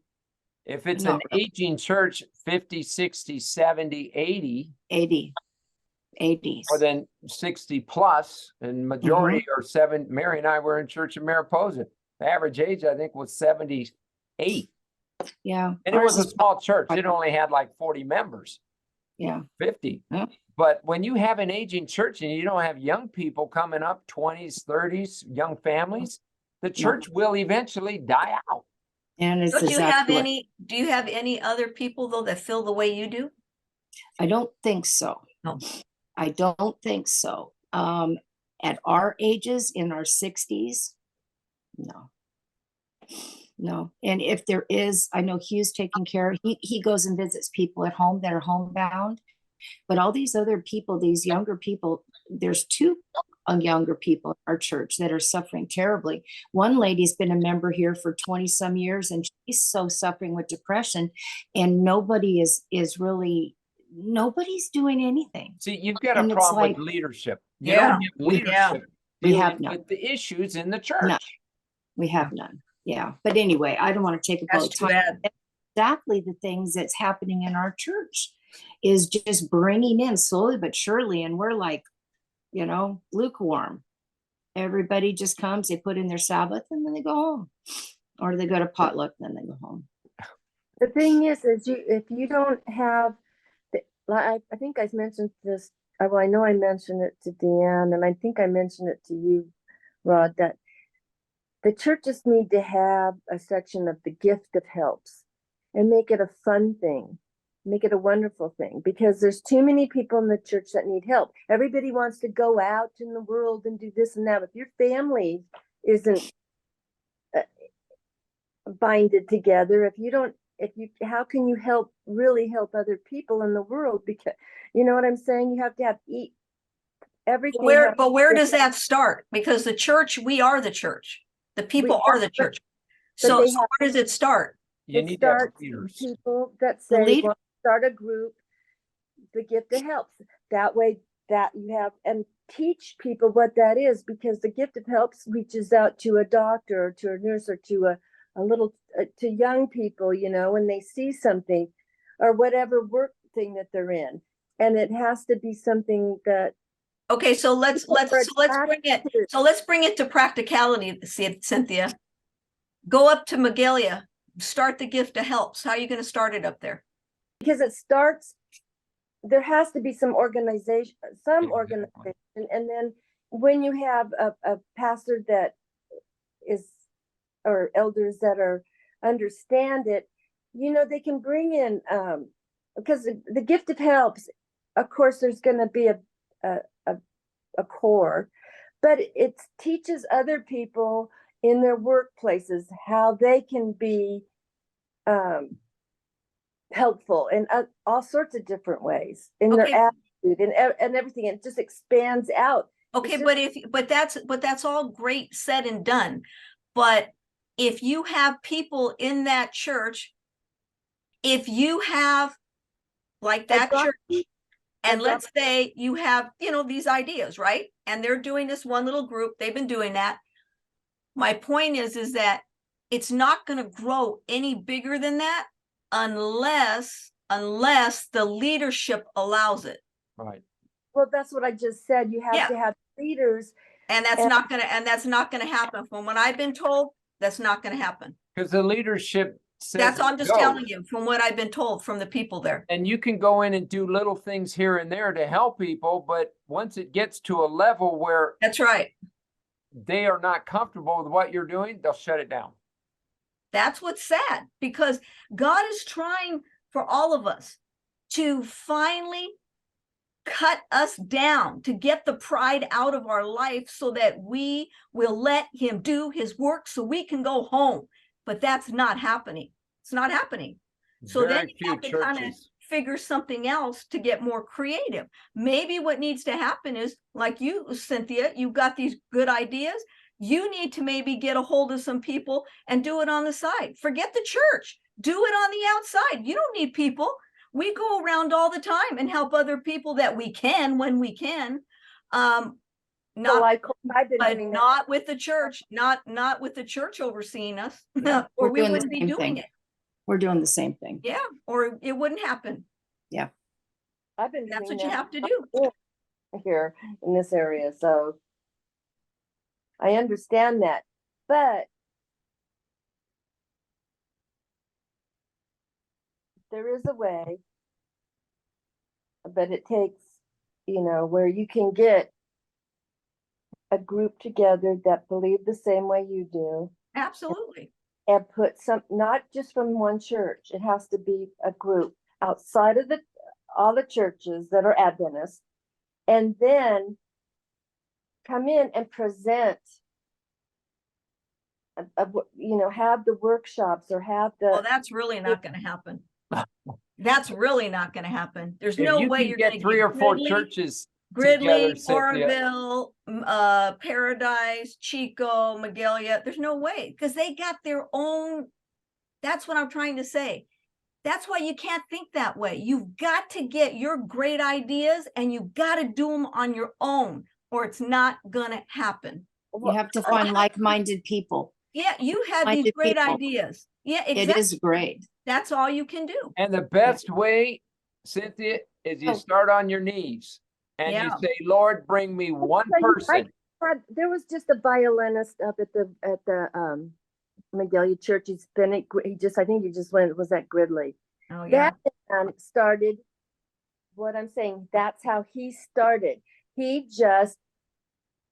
If it's an aging church, 50, 60, 70, 80, or then 60 plus, and majority are Mary and I were in church in Mariposa. The average age, I think, was 78. Yeah. And it was a small church. It only had 40 members. Yeah. 50. Yeah. But when you have an aging church and you don't have young people coming up, 20s, 30s, young families, the church will eventually die out. And it's do you have any other people though that feel the way you do? I don't think so. No. I don't think so. At our ages, in our 60s, no. And if there is, I know Hugh's taking care of, he goes and visits people at home that are homebound. But all these other people, these younger people, there's two younger people in our church that are suffering terribly. One lady's been a member here for 20 some years, and she's so suffering with depression, and nobody's doing anything. See, you've got a problem with leadership. You don't have leadership dealing with the issues in the church. No, we have none. Yeah. But anyway, I don't want to take up all the time. Exactly the things that's happening in our church is just bringing in slowly but surely. And we're lukewarm. Everybody just comes, they put in their Sabbath, and then they go home. Or they go to potluck, then they go home. The thing is if you don't have, I think I mentioned this, well, I know I mentioned it to Deanne, and I think I mentioned it to you, Rod, that the churches need to have a section of the gift of helps and make it a fun thing. Make it a wonderful thing, because there's too many people in the church that need help. Everybody wants to go out in the world and do this and that. If your family isn't binded together, how can you really help other people in the world? Because you know what I'm saying? You have to have everything. But where does that start? Because the church, we are the church. The people are the church. So where does it start? You It need to have starts leaders. people that The say, leader- well, start a group, the gift of helps. That way that you have, and teach people what that is, because the gift of helps reaches out to a doctor or to a nurse or to a little, to young people, you know, when they see something or whatever work thing that they're in. And it has to be something that, Okay, so let's People are bring it to practicality, Cynthia. Go up to Magalia, start the gift of helps. How are you going to start it up there? because it starts, there has to be some organization, Exactly. and then when you have a pastor that is, or elders that are understand it, you know, they can bring in, because the gift of helps, of course, there's going to be a core, but it teaches other people in their workplaces how they can be helpful in all sorts of different ways in Okay. their attitude and everything. It just expands out. Okay, just- but that's all great said and done. But if you have people in that church, if you have like that church, and let's say you have, you know, these ideas, right? And they're doing this one little group, they've been doing that. My point is that it's not going to grow any bigger than that unless the leadership allows it. Right. Well, that's what I just said. You have to have leaders. And that's not gonna happen. From what I've been told, that's not gonna happen. Because the leadership says That's I'm just go. telling you from what I've been told from the people there. And you can go in and do little things here and there to help people, but once it gets to a level where That's right. they are not comfortable with what you're doing, they'll shut it down. That's what's sad, because God is trying for all of us to finally cut us down, to get the pride out of our life so that we will let him do his work so we can go home. But that's not happening. It's not happening. So Very then you few have to kind of churches. figure something else to get more creative. Maybe what needs to happen is, like you, Cynthia, you've got these good ideas. You need to maybe get a hold of some people and do it on the side. Forget the church. Do it on the outside. You don't need people. We go around all the time and help other people that we can when we can. I've been But doing that. not with the church, not with the church overseeing us, Yeah, or we're we doing the wouldn't be same doing thing. it. We're doing the same thing. Yeah, or it wouldn't happen. I've been That's doing what you that have to do. here in this area, so I understand that, but there is a way, but it takes, you know, where you can get a group together that believe the same way you do Absolutely. and put some, not just from one church, it has to be a group outside of all the churches that are Adventist, and then come in and present, you know, have the workshops or have Well, the, that's really not going to happen. That's really not going to happen. There's If no you way can you're get going to 3 or 4 churches together, Gridley, Cynthia, Oroville, Paradise, Chico, Magalia. There's no way, because they got their own. That's what I'm trying to say. That's why you can't think that way. You've got to get your great ideas and you've got to do them on your own, or it's not going to happen. You have to find like-minded people. Yeah, you had these Minded great people. ideas. Yeah, exactly. It is great. That's all you can do. and the best way, Cynthia, is you Oh. start on your knees and you Yeah. say, Lord, bring me one tell you, person. there was just a violinist up at the Magalia Church. He's been at, I think he just was at Gridley. Oh yeah. That man started, what I'm saying, that's how he started. He just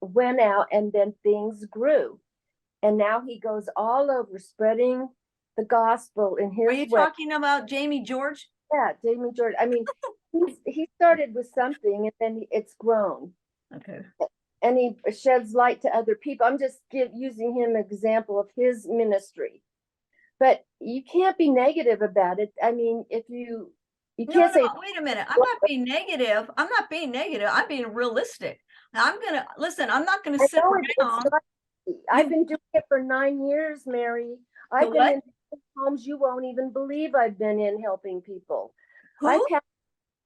went out and then things grew. And now he goes all over spreading the gospel in his Are you way. talking about Jamie George? Yeah, Jamie George. I mean, he started with something and then it's grown. Okay. And he sheds light to other people. I'm just using him an example of his ministry. But you can't be negative about it. I mean, if you can't say, No, wait a minute. I'm not being negative. I'm not being negative. I'm being realistic. I'm gonna, listen, I'm not gonna I sit know it's around. not easy. I've been doing it for 9 years, Mary. I've been what? in homes you won't even believe I've been in helping people. Who?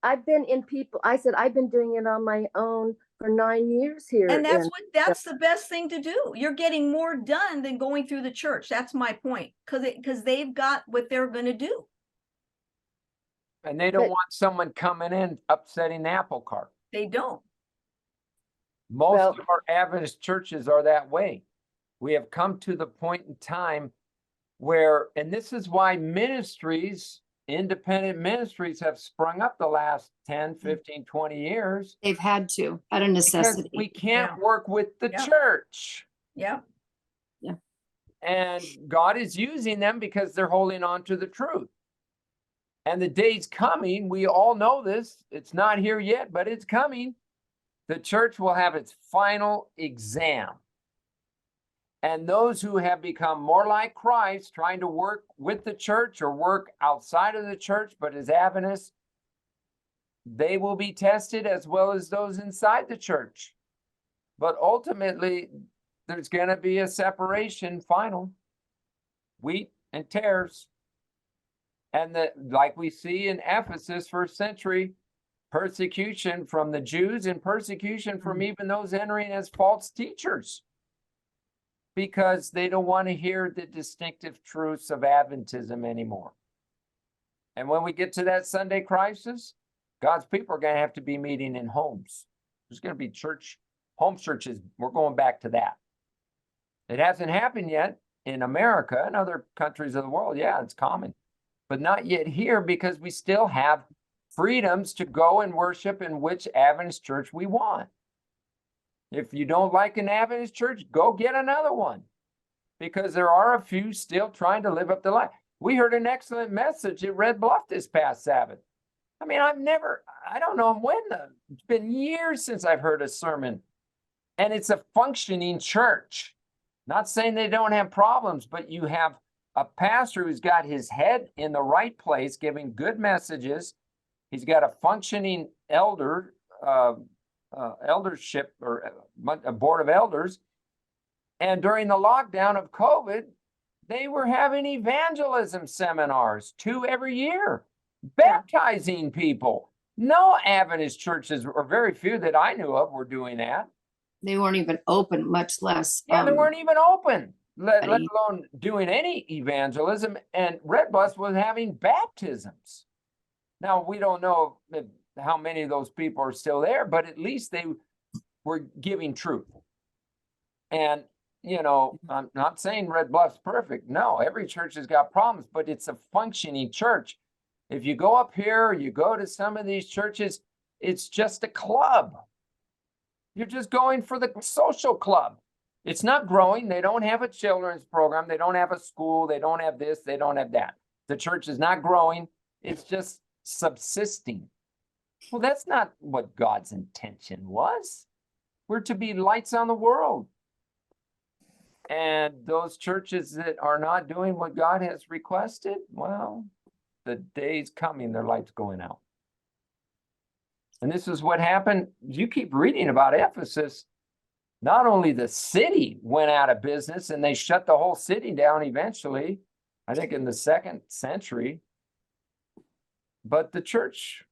I've been in people. I said I've been doing it on my own for 9 years here. And that's the best thing to do. You're getting more done than going through the church. That's my point. Because they've got what they're gonna do. And they don't But- want someone coming in upsetting the apple cart. They don't. Most Well- of our Adventist churches are that way. We have come to the point in time where, and this is why ministries, independent ministries have sprung up the last 10, 15, 20 years. They've had to, out of Because necessity. we can't Yeah. work with the Yeah. church. Yeah. And God is using them because they're holding on to the truth. And the day's coming, we all know this. It's not here yet, but it's coming. The church will have its final exam. And those who have become more like Christ, trying to work with the church or work outside of the church, but as Adventists, they will be tested as well as those inside the church. But ultimately, there's going to be a separation final, wheat and tares. And like we see in Ephesus, first century, persecution from the Jews and persecution from even those entering as false teachers, because they don't want to hear the distinctive truths of Adventism anymore. And when we get to that Sunday crisis, God's people are going to have to be meeting in homes. There's going to be home churches. We're going back to that. It hasn't happened yet in America and other countries of the world. Yeah, it's common, but not yet here, because we still have freedoms to go and worship in which Adventist church we want. If you don't like an Adventist church, go get another one, because there are a few still trying to live up the life. We heard an excellent message at Red Bluff this past Sabbath. I mean, I don't know when, it's been years since I've heard a sermon, and it's a functioning church. Not saying they don't have problems, but you have a pastor who's got his head in the right place, giving good messages. He's got a functioning eldership or a board of elders. And during the lockdown of COVID, they were having evangelism seminars, 2 every year, baptizing people. No Adventist churches, or very few that I knew of, were doing that. They weren't even open, much less. Yeah, they weren't even open, let Buddy. alone doing any evangelism. And Red Bus was having baptisms. Now, we don't know how many of those people are still there, but at least they were giving truth. And, you know, I'm not saying Red Bluff's perfect. No, every church has got problems, but it's a functioning church. If you go up here, you go to some of these churches, it's just a club. You're just going for the social club. It's not growing. They don't have a children's program. They don't have a school. They don't have this. They don't have that. The church is not growing. It's just subsisting. Well, that's not what God's intention was. We're to be lights on the world. And those churches that are not doing what God has requested, well, the day's coming, their light's going out. And this is what happened. You keep reading about Ephesus. Not only the city went out of business, and they shut the whole city down eventually, I think in the 2nd century, but the church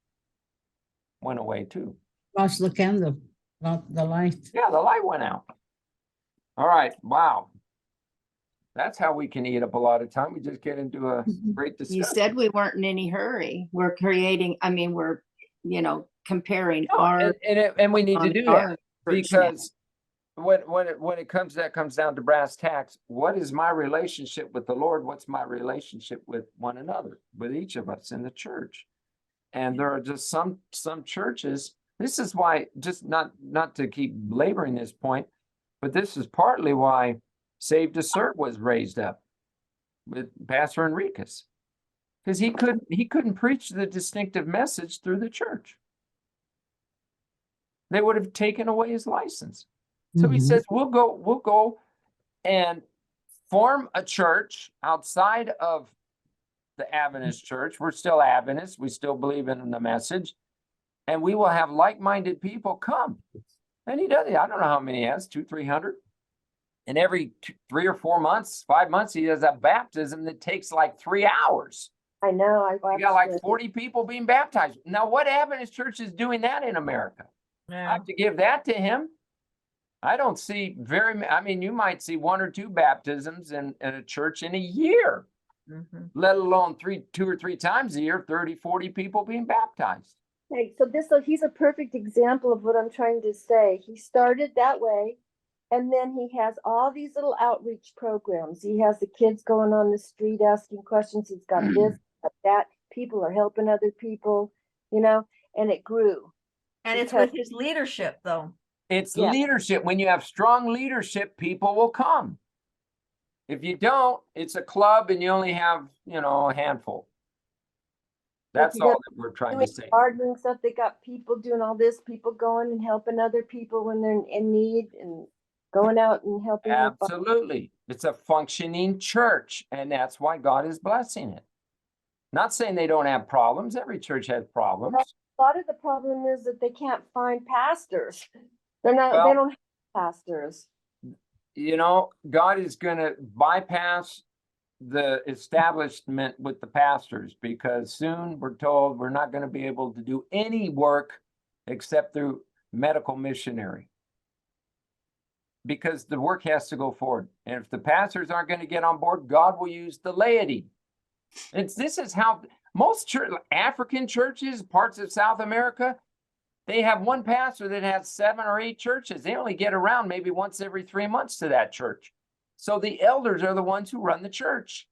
went away too. Lost the candle, not the light. Yeah, the light went out. All right, wow. That's how we can eat up a lot of time. We just get into a great discussion. You said we weren't in any hurry. We're creating, I mean, we're, comparing No, our. and we need to on do our that, church now. because when it comes down to brass tacks, what is my relationship with the Lord? What's my relationship with one another, with each of us in the church? And there are just some churches. This is why, just not to keep laboring this point, but this is partly why Save to Serve was raised up with Pastor Enriquez, because he couldn't preach the distinctive message through the church. They would have taken away his license. So he says, we'll go and form a church outside of the Adventist church. We're still Adventists. We still believe in the message, and we will have like-minded people come. And he does. I don't know how many he has, 200, 300. And every 3 or 4 months, 5 months, he does a baptism that takes like 3 hours. I know. I You watched got like it. 40 people being baptized. Now, what Adventist church is doing that in America? I Yeah. have to give that to him. I don't see I mean, you might see 1 or 2 baptisms in a church in a year, Mhm. let alone 2 or 3 times a year, 30, 40 people being baptized. Okay, so he's a perfect example of what I'm trying to say. He started that way, and then he has all these little outreach programs. He has the kids going on the street asking questions. He's got this, got that. People are helping other people, and it grew. And it's Because- with his leadership, though. It's Yeah. leadership. When you have strong leadership, people will come. If you don't, it's a club and you only have, a handful. That's you all got that we're trying Doing to say. gardening stuff, they got people doing all this, people going and helping other people when they're in need and going out and helping. Absolutely. It's a functioning church, and that's why God is blessing it. Not saying they don't have problems. Every church has problems. A lot of the problem is that they can't find pastors. They Well- don't have pastors. God is going to bypass the establishment with the pastors, because soon we're told we're not going to be able to do any work except through medical missionary, because the work has to go forward. And if the pastors aren't going to get on board, God will use the laity. This is how most African churches, parts of South America, they have one pastor that has 7 or 8 churches. They only get around maybe once every 3 months to that church. So the elders are the ones who run the church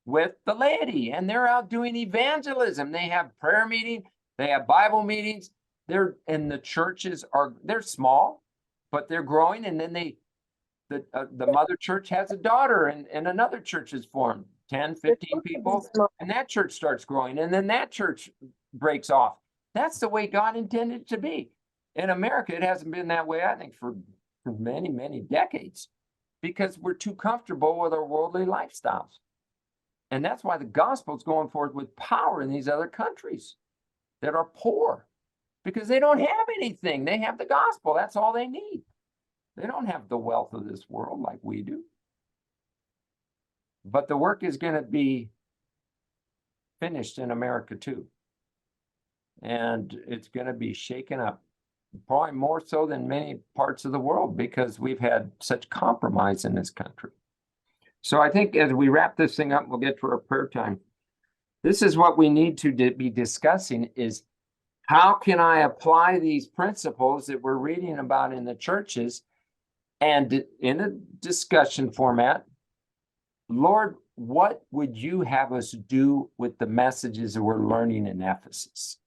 with the laity, and they're out doing evangelism. They have prayer meetings, they have Bible meetings. And the churches they're small, but they're growing. And then the mother church has a daughter, and another church is formed, 10, 15 people, and that church starts growing, and then that church breaks off. That's the way God intended it to be. In America, it hasn't been that way, I think, for many, many decades, because we're too comfortable with our worldly lifestyles. And that's why the gospel is going forth with power in these other countries that are poor, because they don't have anything. They have the gospel. That's all they need. They don't have the wealth of this world like we do. But the work is going to be finished in America too. And it's going to be shaken up, probably more so than many parts of the world, because we've had such compromise in this country. So I think as we wrap this thing up, we'll get to our prayer time. This is what we need to be discussing, is how can I apply these principles that we're reading about in the churches, and in a discussion format, Lord, what would you have us do with the messages that we're learning in Ephesus?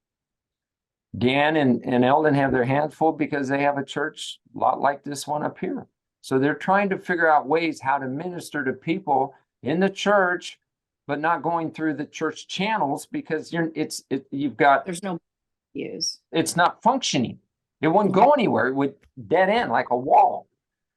Dan and Eldon have their hands full because they have a church a lot like this one up here. So they're trying to figure out ways how to minister to people in the church, but not going through the church channels, because you've got, There's no use. it's not functioning. It wouldn't go anywhere. It would dead end like a wall.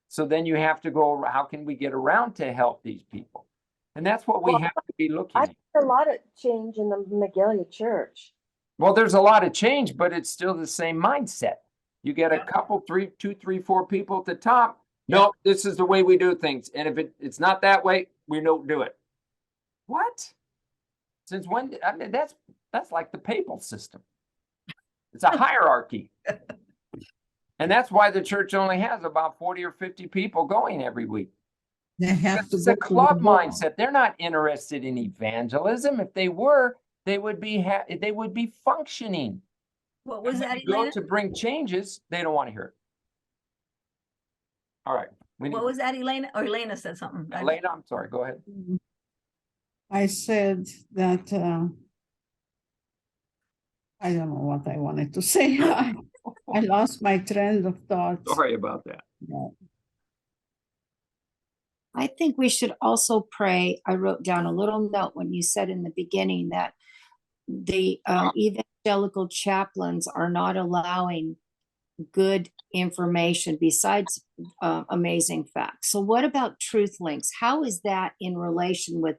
So then you have to go, how can we get around to help these people? And that's what we have to be looking I at. see a lot of change in the Magalia church. Well, there's a lot of change, but it's still the same mindset. You get a couple, 2, 3, 4 people at the top. No, this is the way we do things. And if it's not that way, we don't do it. What? Since when? I mean, that's like the papal system. It's a hierarchy. And that's why the church only has about 40 or 50 people going every week. They have to It's go a to the club board. mindset. They're not interested in evangelism. If they were, they would be functioning. What was that, Go Elena? to bring changes, they don't want to hear it. All right. What was that, Elena? Or Elena said something. Elena, I'm sorry. Go ahead. I said that I don't know what I wanted to say. I lost my train of thought. Sorry about that. Yeah. I think we should also pray. I wrote down a little note when you said in the beginning that the evangelical chaplains are not allowing good information besides amazing facts. So what about truth links? How is that in relation with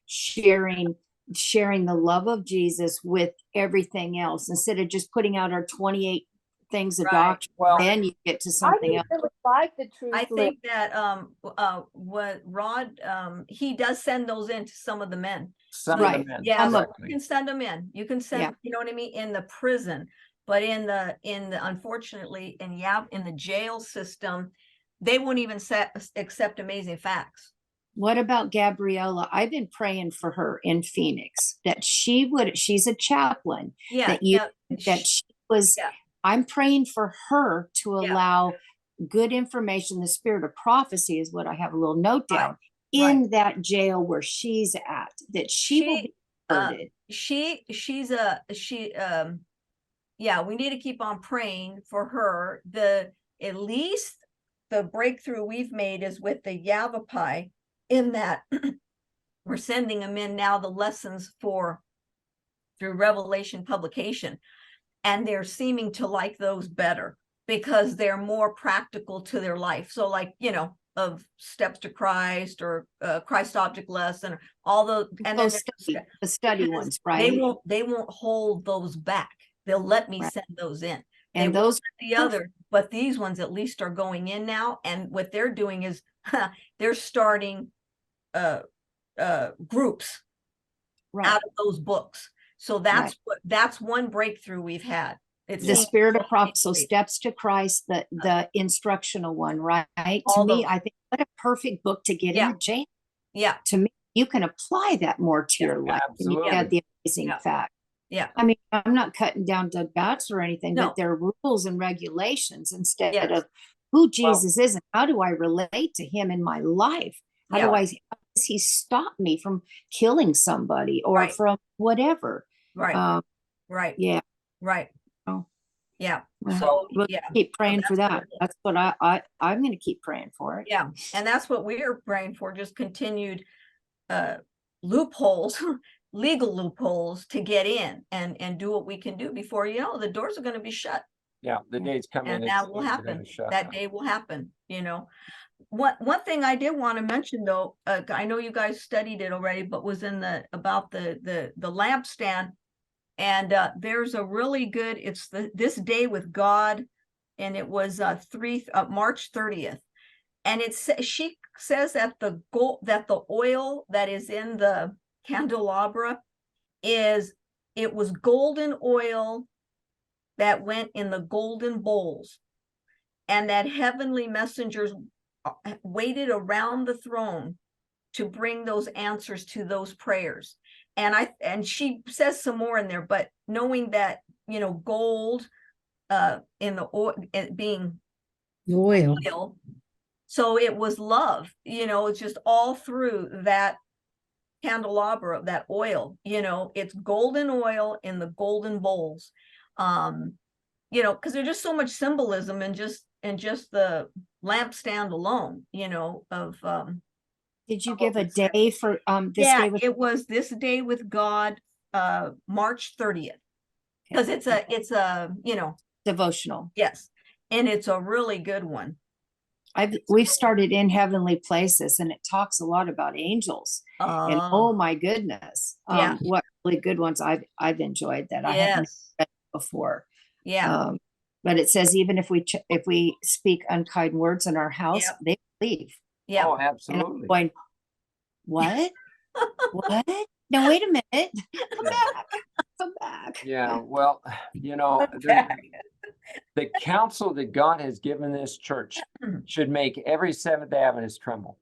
sharing the love of Jesus with everything else, instead of just putting out our 28 things of Right. doctrine, Well, then you get to I something else. really like the truth. I list. think that what Rod he does send those in to some of the men. some Right. of the men, Yeah, so exactly. you can send them in. You can send, Yeah. you know what I mean, in the prison, but in the unfortunately in the jail system, they won't even accept amazing facts. What about Gabriella? I've been praying for her in Phoenix that she's a chaplain, Yeah, that she was, yeah. I'm praying for her to Yeah. allow good information. The spirit of prophecy is what I have a little note Right, down in that jail where she's at, that she will be converted. Yeah, we need to keep on praying for her. At least the breakthrough we've made is with the Yavapai, in that we're sending them in now the lessons through Revelation publication, and they're seeming to like those better because they're more practical to their life. So like, of steps to Christ, or Christ object lesson, or all those, and then the study ones, right? they won't hold those back. They'll let me send those in. And they those the other, but these ones at least are going in now, and what they're doing is they're starting groups out of those books. So that's one breakthrough we've had. It's the spirit of prophecy. So steps to Christ, the instructional one, right? To me, I think what a perfect book to get in the jail. Yeah. To me, you can apply that more to your life. Absolutely. And you get the amazing fact. Yeah. I mean, I'm not cutting down to bats or anything, No. but there are rules and regulations instead of who Jesus is and how do I relate to him in my life? How does he stop me from killing somebody or from whatever? Right. Right. Yeah. Right. Oh. Yeah. Well, So we'll keep praying for that. That's what I'm going to keep praying for it. Yeah. And that's what we're praying for, just continued loopholes, legal loopholes to get in and do what we can do before, the doors are going to be shut. Yeah, the day's coming. And that will happen. That day will happen, One thing I did want to mention though, I know you guys studied it already, but was about the lampstand. And there's a really good, it's this day with God, and it was March 30th. And she says that the oil that is in the candelabra it was golden oil that went in the golden bowls, and that heavenly messengers waited around the throne to bring those answers to those prayers. And she says some more in there, but knowing that, gold in the oil, being oil, so it was love, it's just all through that candelabra, that oil, it's golden oil in the golden bowls, because there's just so much symbolism in just the lampstand alone, Did you give a day for this day with? It was this day with God, March 30th, because it's a devotional. Yes, and it's a really good one. We've started In Heavenly Places, and it talks a lot about angels. And oh my goodness, what really good ones I've enjoyed that I haven't read before. Yeah. But it says even if we speak unkind words in our house, they leave. Yeah. Oh, absolutely. And I'm going, what? What? No, wait a minute. Come back. Yeah, well, the counsel that God has given this church should make every Seventh Adventist tremble.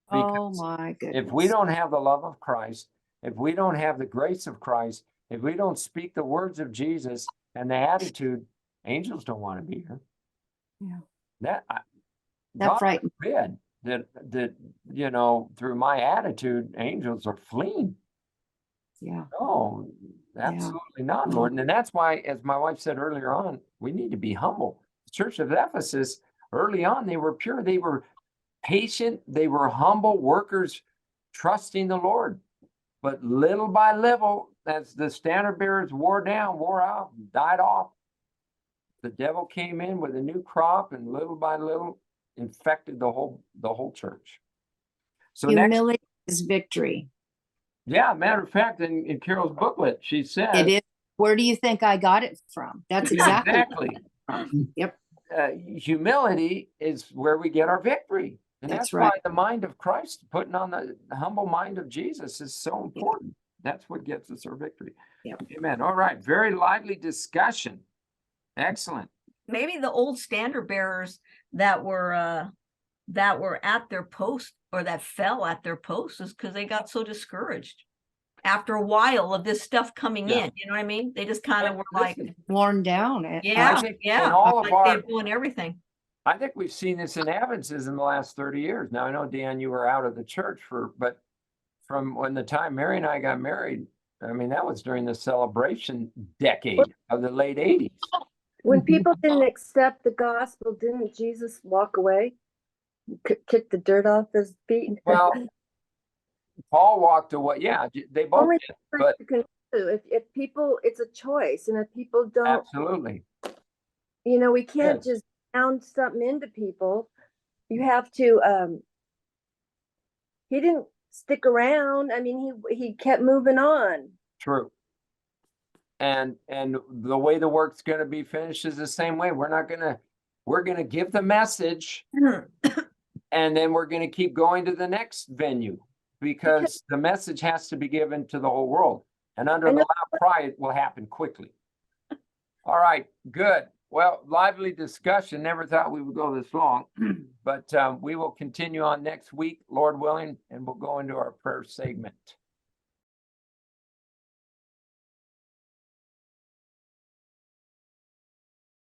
Oh my goodness. If we don't have the love of Christ, if we don't have the grace of Christ, if we don't speak the words of Jesus and the attitude, angels don't want to be here. Yeah. That's right. That through my attitude, angels are fleeing. Yeah. No, absolutely not, Lord. And that's why, as my wife said earlier on, we need to be humble. The church of Ephesus, early on, they were pure. They were patient. They were humble workers, trusting the Lord. But little by little, as the standard bearers wore out, died off, the devil came in with a new crop, and little by little infected the whole church. So humility is victory. Yeah, matter of fact, in Carol's booklet, she said, it is. Where do you think I got it from? That's exactly. Yep. Humility is where we get our victory. And That's that's right. why the mind of Christ, putting on the humble mind of Jesus, is so important. That's what gets us our victory. Yep. Amen. All right. Very lively discussion. Excellent. Maybe the old standard bearers that were at their post, or that fell at their post, is because they got so discouraged after a while of this stuff coming Yeah. in. You know what I mean? They just kind of And were like, listen, Worn down. yeah, think in yeah, all of like our- they're doing everything. I think we've seen this in Evanses in the last 30 years. Now, I know, Dan, you were out of the church but from when the time Mary and I got married, I mean, that was during the celebration decade of the late 80s. When people didn't accept the gospel, didn't Jesus walk away? Kick the dirt off his feet? Well, Paul walked away. Yeah, they both Only did, the but church can do. If people, it's a choice, and if people don't, absolutely. we can't Yes. just pound something into people. You have to. He didn't stick around. I mean, he kept moving on. True. And the way the work's going to be finished is the same way. We're going to give the message, and then we're going to keep going to the next venue, because the message has to be given to the whole world. And under the loud cry, it will happen quickly. All right, good. Well, lively discussion. Never thought we would go this long, but we will continue on next week, Lord willing, and we'll go into our prayer segment.